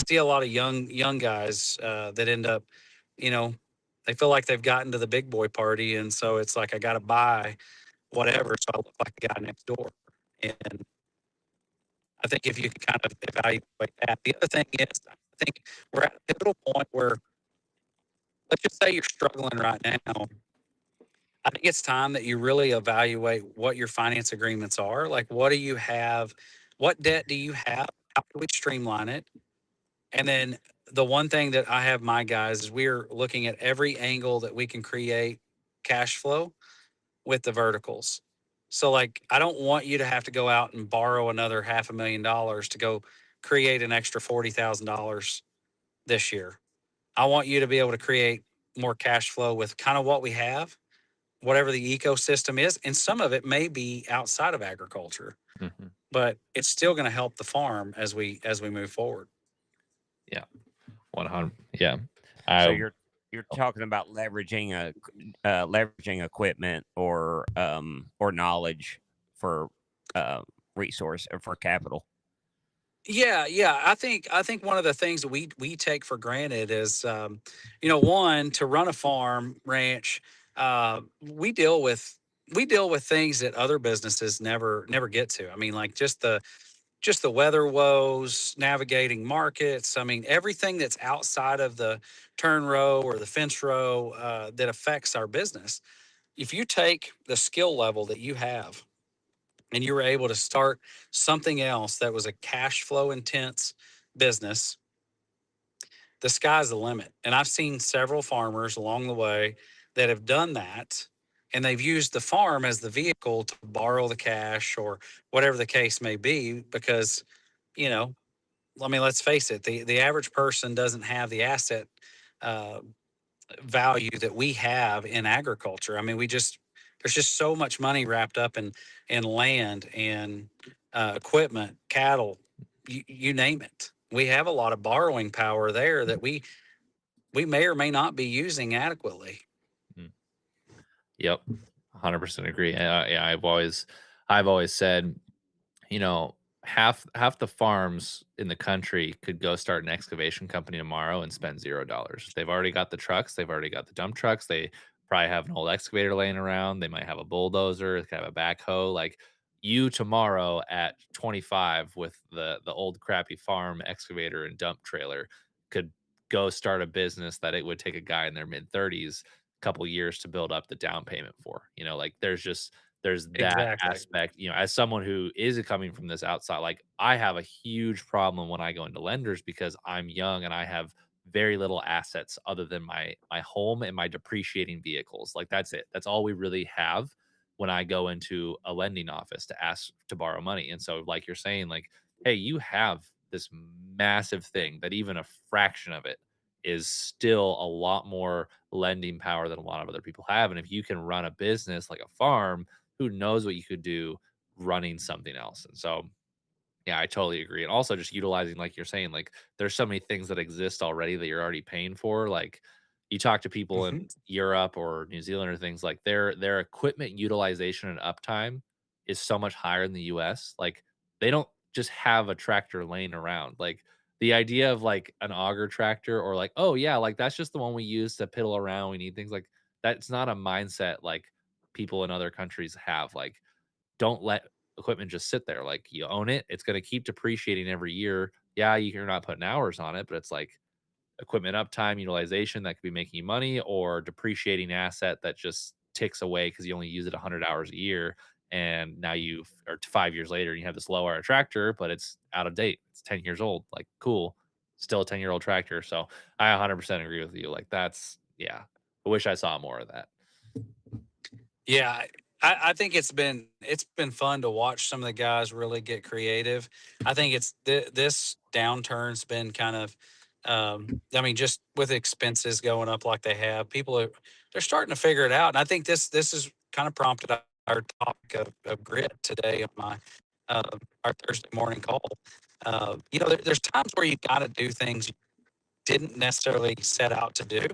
see a lot of young guys that end up, you know, they feel like they've gotten to the big boy party, and so it's like I got to buy whatever so I look like the guy next door. And I think if you can kind of evaluate that, the other thing is I think we're at a pivotal point where let's just say you're struggling right now. I think it's time that you really evaluate what your finance agreements are. Like, what do you have? What debt do you have? How can we streamline it? And then the one thing that I have my guys is we're looking at every angle that we can create cash flow with the verticals. So, like, I don't want you to have to go out and borrow another $500,000 to go create an extra $40,000 this year. I want you to be able to create more cash flow with kind of what we have, whatever the ecosystem is, and some of it may be outside of agriculture,
Mhm.
but it's still going to help the farm as we move forward.
Yeah. 100. Yeah.
So
I
you're talking about leveraging equipment or knowledge for resource or for capital.
Yeah. I think one of the things that we take for granted is, one, to run a farm ranch. We deal with things that other businesses never get to. I mean, like just the weather woes, navigating markets. I mean, everything that's outside of the turn row or the fence row that affects our business. If you take the skill level that you have and you were able to start something else that was a cash flow intense business, the sky's the limit. And I've seen several farmers along the way that have done that. And they've used the farm as the vehicle to borrow the cash or whatever the case may be, because, you know, I mean, let's face it, the average person doesn't have the asset uh, value that we have in agriculture. I mean, there's just so much money wrapped up in land and equipment, cattle, you name it. We have a lot of borrowing power there that we may or may not be using adequately.
Mm. Yep. 100% agree. Yeah, I've always said, you know, half the farms in the country could go start an excavation company tomorrow and spend $0. They've already got the trucks, they've already got the dump trucks, they probably have an old excavator laying around, they might have a bulldozer, they could have a backhoe. Like, you tomorrow at 25 with the old crappy farm excavator and dump trailer could go start a business that it would take a guy in their mid 30s couple years to build up the down payment for. Like, there's that
Exactly.
aspect, as someone who is coming from this outside, like, I have a huge problem when I go into lenders because I'm young and I have very little assets other than my home and my depreciating vehicles. Like, that's it. That's all we really have when I go into a lending office to ask to borrow money. And so, like you're saying, like, hey, you have this massive thing that even a fraction of it is still a lot more lending power than a lot of other people have. And if you can run a business like a farm, who knows what you could do running something else. And so, yeah, I totally agree. And also just utilizing, like you're saying, like, there's so many things that exist already that you're already paying for. Like, you talk to people
Hmm.
in Europe or New Zealand or things, like, their equipment utilization and uptime is so much higher in the US. Like, they don't just have a tractor laying around. Like, the idea of like an auger tractor, or like, oh yeah, like that's just the one we use to piddle around. We need things like that's not a mindset like people in other countries have. Like, don't let equipment just sit there. Like, you own it, it's going to keep depreciating every year. Yeah, you're not putting hours on it, but it's like equipment uptime, utilization that could be making you money, or depreciating asset that just ticks away because you only use it 100 hours a year. And now you are 5 years later and you have this low hour tractor, but it's out of date. It's 10 years old. Like, cool. Still a 10-year-old tractor. So I 100% agree with you. Like, that's, yeah. I wish I saw more of that.
Yeah, I think it's been fun to watch some of the guys really get creative. I think this downturn's been kind of, I mean, just with expenses going up like they have, they're starting to figure it out, and I think this has kind of prompted our topic of grit today on our Thursday morning call. There's times where you got to do things you didn't necessarily set out to do,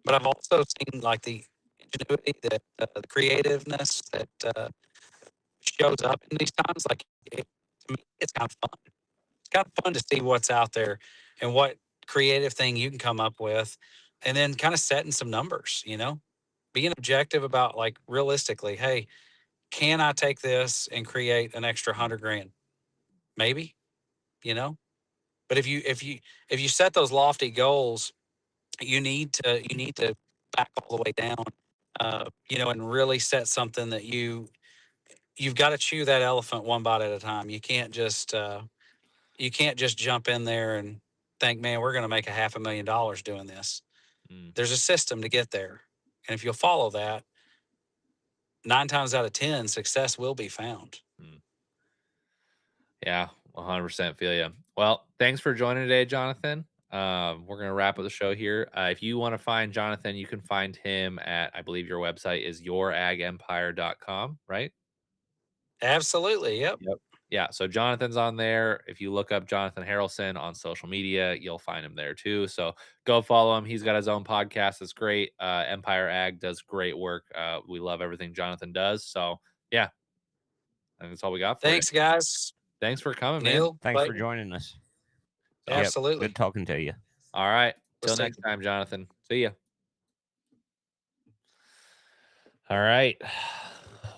but I've also seen like the ingenuity, the creativeness that shows up in these times. Like to me, it's kind of fun. It's kind of fun to see what's out there and what creative thing you can come up with, and then kind of setting some numbers. Being objective about like realistically, hey, can I take this and create an extra 100 grand? Maybe, you know. But if you set those lofty goals, you need to back all the way down, and really set something that you've got to chew that elephant one bite at a time. You can't just jump in there and think, man, we're going to make $500,000 doing this.
Mm,
There's a system to get there, and if you'll follow that, 9 times out of 10, success will be found.
mm. Yeah, 100% feel you. Well, thanks for joining today, Jonathan. We're gonna wrap up the show here. If you want to find Jonathan, you can find him at, I believe your website is youragempire.com, right?
Absolutely, yep.
Yep. Yeah. So Jonathan's on there. If you look up Jonathan Harrelson on social media, you'll find him there too. So go follow him. He's got his own podcast. It's great. Empire Ag does great work. We love everything Jonathan does. So yeah, I think that's all we got for you.
Thanks, guys.
Thanks for coming, man.
Neil,
Thanks for
Clayton,
joining us. Yep.
absolutely.
Good talking to you.
All right.
We'll
Till
see.
next time, Jonathan. See ya. All right.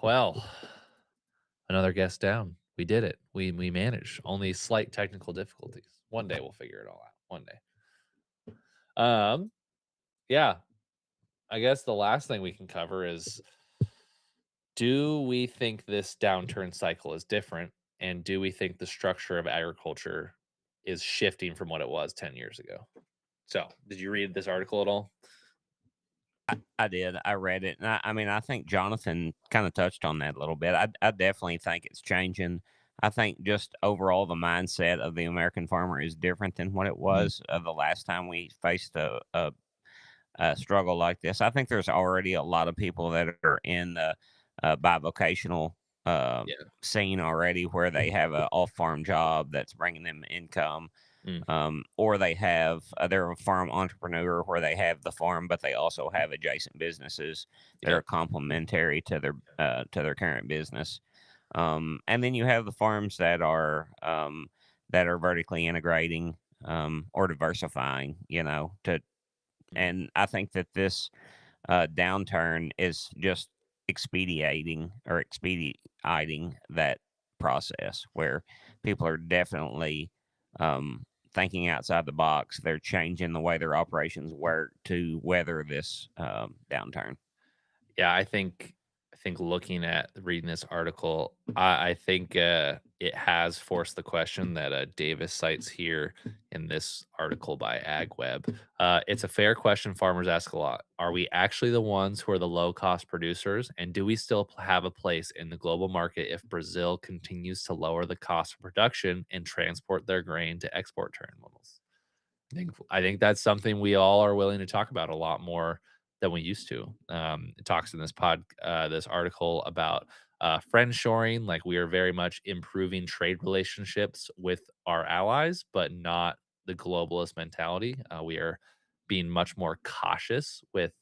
Well, another guest down. We did it. We managed. Only slight technical difficulties. One day we'll figure it all out. One day. Yeah. I guess the last thing we can cover is, do we think this downturn cycle is different? And do we think the structure of agriculture is shifting from what it was 10 years ago? So, did you read this article at all?
I did. I read it. And I mean, I think Jonathan kind of touched on that a little bit. I definitely think it's changing. I think just overall, the mindset of the American farmer is different than what it
Mhm.
was the last time we faced a struggle like this. I think there's already a lot of people that are in the bivocational uh,
Yeah.
scene already where they have an off farm job that's bringing them income.
Mm.
Or they're a farm entrepreneur where they have the farm, but they also have adjacent businesses that
Yeah.
are complementary to their current business. And then you have the farms that are vertically integrating or diversifying.
Mm.
And I think that this downturn is just expediting that process where people are definitely um, thinking outside the box. They're changing the way their operations work to weather this downturn.
Yeah, I think looking at reading this article, I think it has forced the question that Davis cites here in this article by AgWeb. It's a fair question farmers ask a lot. Are we actually the ones who are the low cost producers? And do we still have a place in the global market if Brazil continues to lower the cost of production and transport their grain to export terminals? I think that's something we all are willing to talk about a lot more than we used to. It talks in this article about friend shoring. Like, we are very much improving trade relationships with our allies, but not the globalist mentality. We are being much more cautious with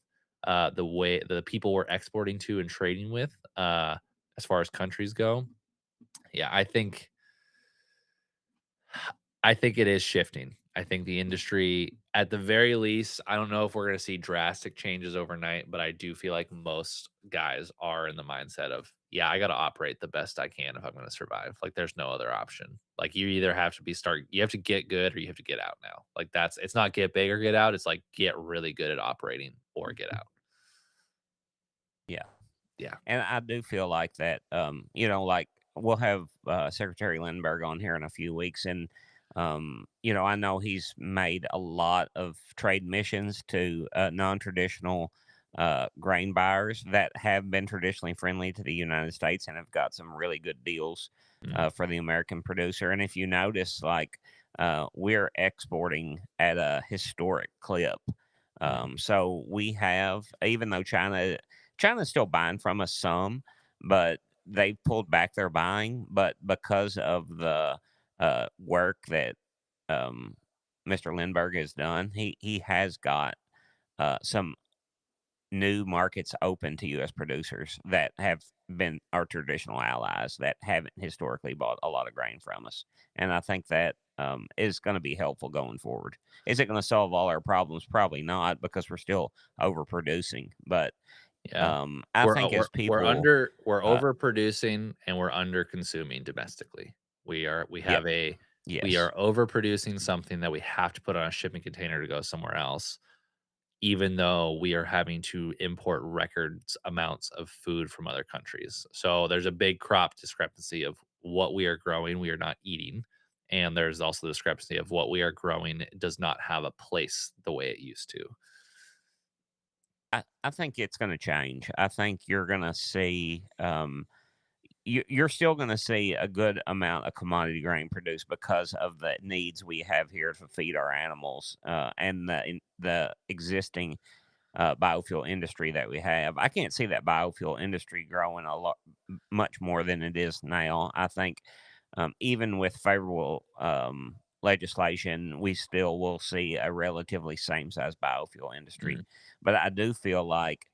the way the people we're exporting to and trading with, as far as countries go. Yeah, I think it is shifting. I think the industry, at the very least, I don't know if we're going to see drastic changes overnight, but I do feel like most guys are in the mindset of, yeah, I got to operate the best I can if I'm going to survive. Like, there's no other option. Like, you either have to you have to get good or you have to get out now. Like, it's not get big or get out. It's like get really good at operating or get out.
Yeah.
Yeah.
And I do feel like that, like we'll have Secretary Lindbergh on here in a few weeks. And, I know he's made a lot of trade missions to non traditional grain buyers that have been traditionally friendly to the United States and have got some really good deals
Mm,
for the American producer. And if you notice, like we're exporting at a historic clip.
mm,
So we have, even though China's still buying from us some, but they pulled back their buying. But because of the work that um, Mr. Lindbergh has done, he has got some new markets open to U.S. producers that have been our traditional allies that haven't historically bought a lot of grain from us. And I think that is going to be helpful going forward. Is it going to solve all our problems? Probably not, because we're still overproducing. But
yeah.
I think as people,
We're
uh,
overproducing and we're under consuming domestically.
yeah,
We
yes,
are overproducing something that we have to put on a shipping container to go somewhere else, even though we are having to import records amounts of food from other countries. So there's a big crop discrepancy of what we are growing, we are not eating. And there's also the discrepancy of what we are growing does not have a place the way it used to.
I think it's going to change. I think you're going to see. You're still going to see a good amount of commodity grain produced because of the needs we have here to feed our animals and the existing biofuel industry that we have. I can't see that biofuel industry growing a lot much more than it is now. I think even with favorable legislation, we still will see a relatively same size biofuel industry.
Mm,
But I do feel like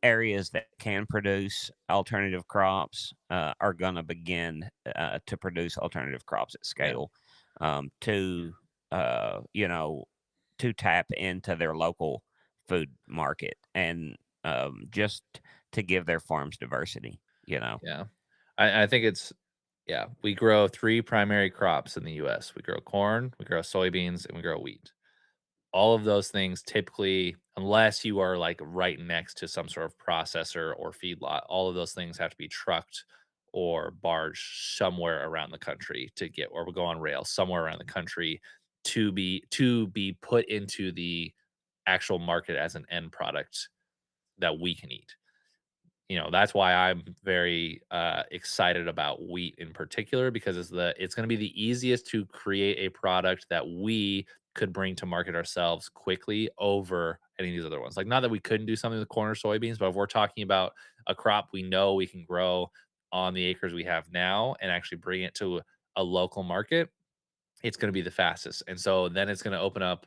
areas that can produce alternative crops are going to begin to produce alternative crops at
yeah,
scale to, you know, to tap into their local food market and just to give their farms diversity, you know.
yeah. I think it's yeah, we grow 3 primary crops in the US. We grow corn, we grow soybeans, and we grow wheat. All of those things typically, unless you are, like, right next to some sort of processor or feedlot, all of those things have to be trucked or barged somewhere around the country to get or go on rails somewhere around the country to be put into the actual market as an end product that we can eat. That's why I'm very excited about wheat in particular because it's going to be the easiest to create a product that we could bring to market ourselves quickly over any of these other ones. Like, not that we couldn't do something with corn or soybeans, but if we're talking about a crop we know we can grow on the acres we have now and actually bring it to a local market, it's gonna be the fastest, and so then it's gonna open up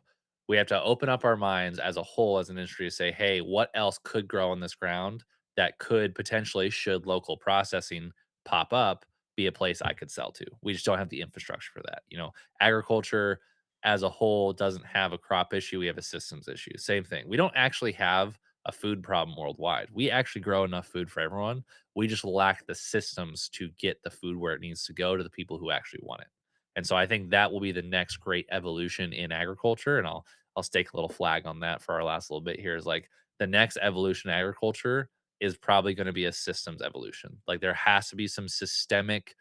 we have to open up our minds as a whole, as an industry to say, "Hey, what else could grow on this ground that could potentially, should local processing pop up, be a place I could sell to?" We just don't have the infrastructure for that, Agriculture as a whole doesn't have a crop issue, we have a systems issue. Same thing. We don't actually have a food problem worldwide. We actually grow enough food for everyone. We just lack the systems to get the food where it needs to go to the people who actually want it. And so I think that will be the next great evolution in agriculture. And I'll stake a little flag on that for our last little bit here is like the next evolution in agriculture is probably going to be a systems evolution. Like there has to be some systemic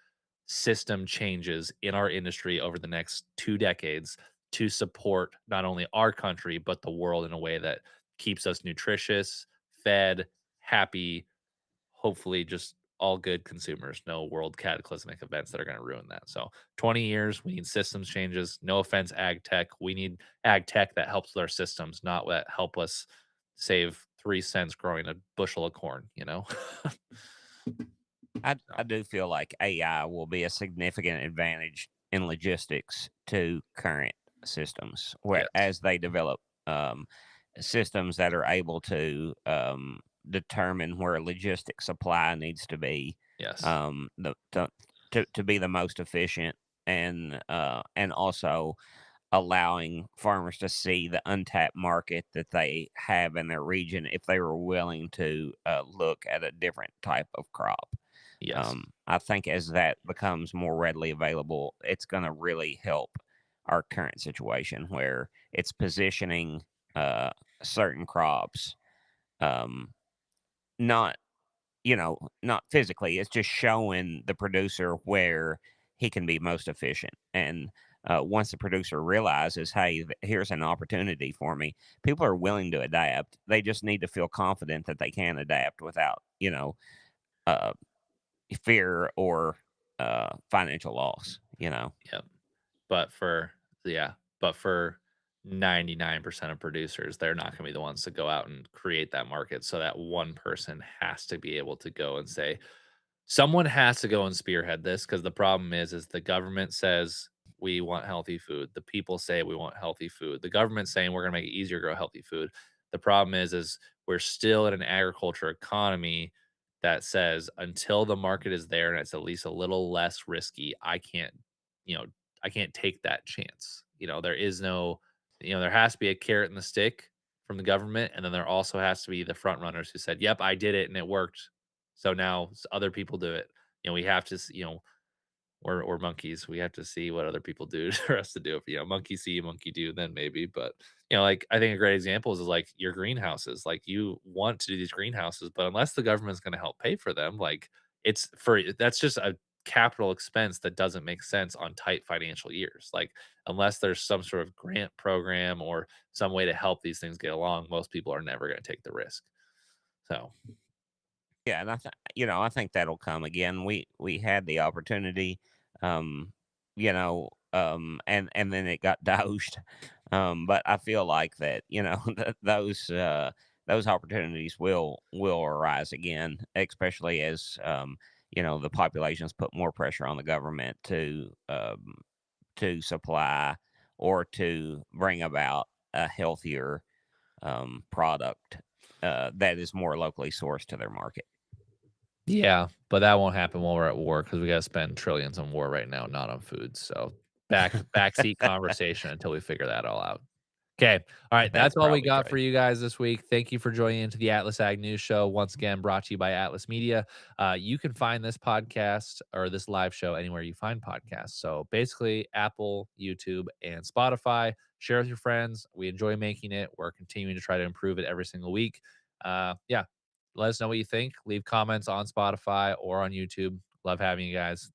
system changes in our industry over the next 2 decades to support not only our country, but the world in a way that keeps us nutritious, fed, happy, hopefully just all good consumers, no world cataclysmic events that are going to ruin that. So 20 years, we need systems changes. No offense, ag tech. We need ag tech that helps with our systems, not that help us save 3 cents growing a bushel of corn.
I
So,
do feel like AI will be a significant advantage in logistics to current systems, where
yes.
as they develop um, systems that are able to determine where logistic supply needs to be,
Yes.
the to be the most efficient, and also allowing farmers to see the untapped market that they have in their region if they were willing to look at a different type of crop.
Yes.
I think as that becomes more readily available, it's going to really help our current situation where it's positioning uh, certain crops, um, not not physically. It's just showing the producer where he can be most efficient, and once the producer realizes, hey, here's an opportunity for me, people are willing to adapt. They just need to feel confident that they can adapt without, uh, fear or financial loss.
Yep. But for yeah, but for 99% of producers, they're not gonna be the ones to go out and create that market. So that one person has to be able to go and say, someone has to go and spearhead this, because the problem is the government says we want healthy food. The people say we want healthy food. The government's saying we're gonna make it easier to grow healthy food. The problem is we're still in an agriculture economy that says until the market is there and it's at least a little less risky, you know, I can't take that chance. There is no, there has to be a carrot and the stick from the government, and then there also has to be the front runners who said, "Yep, I did it and it worked." So now other people do it. We have to, we're monkeys. We have to see what other people do for us to do it. Monkey see, monkey do, then maybe. But like I think a great example is like your greenhouses. Like you want to do these greenhouses, but unless the government's going to help pay for them, like that's just a capital expense that doesn't make sense on tight financial years. Like unless there's some sort of grant program or some way to help these things get along, most people are never going to take the risk. So
Yeah, and I think that'll come again. We had the opportunity, um, and then it got doused. But I feel like that, those opportunities will arise again, especially as the populations put more pressure on the government to supply or to bring about a healthier product that is more locally sourced to their market.
yeah, but that won't happen while we're at war because we gotta spend trillions on war right now, not on food. So backseat conversation until we figure that all out. Okay. All right.
That's
That's all we
probably
got
true.
for you guys this week. Thank you for joining into the Atlas Ag News Show. Once again, brought to you by Atlas Media. You can find this podcast or this live show anywhere you find podcasts. So basically, Apple, YouTube, and Spotify. Share with your friends. We enjoy making it. We're continuing to try to improve it every single week. Yeah. Let us know what you think. Leave comments on Spotify or on YouTube. Love having you guys.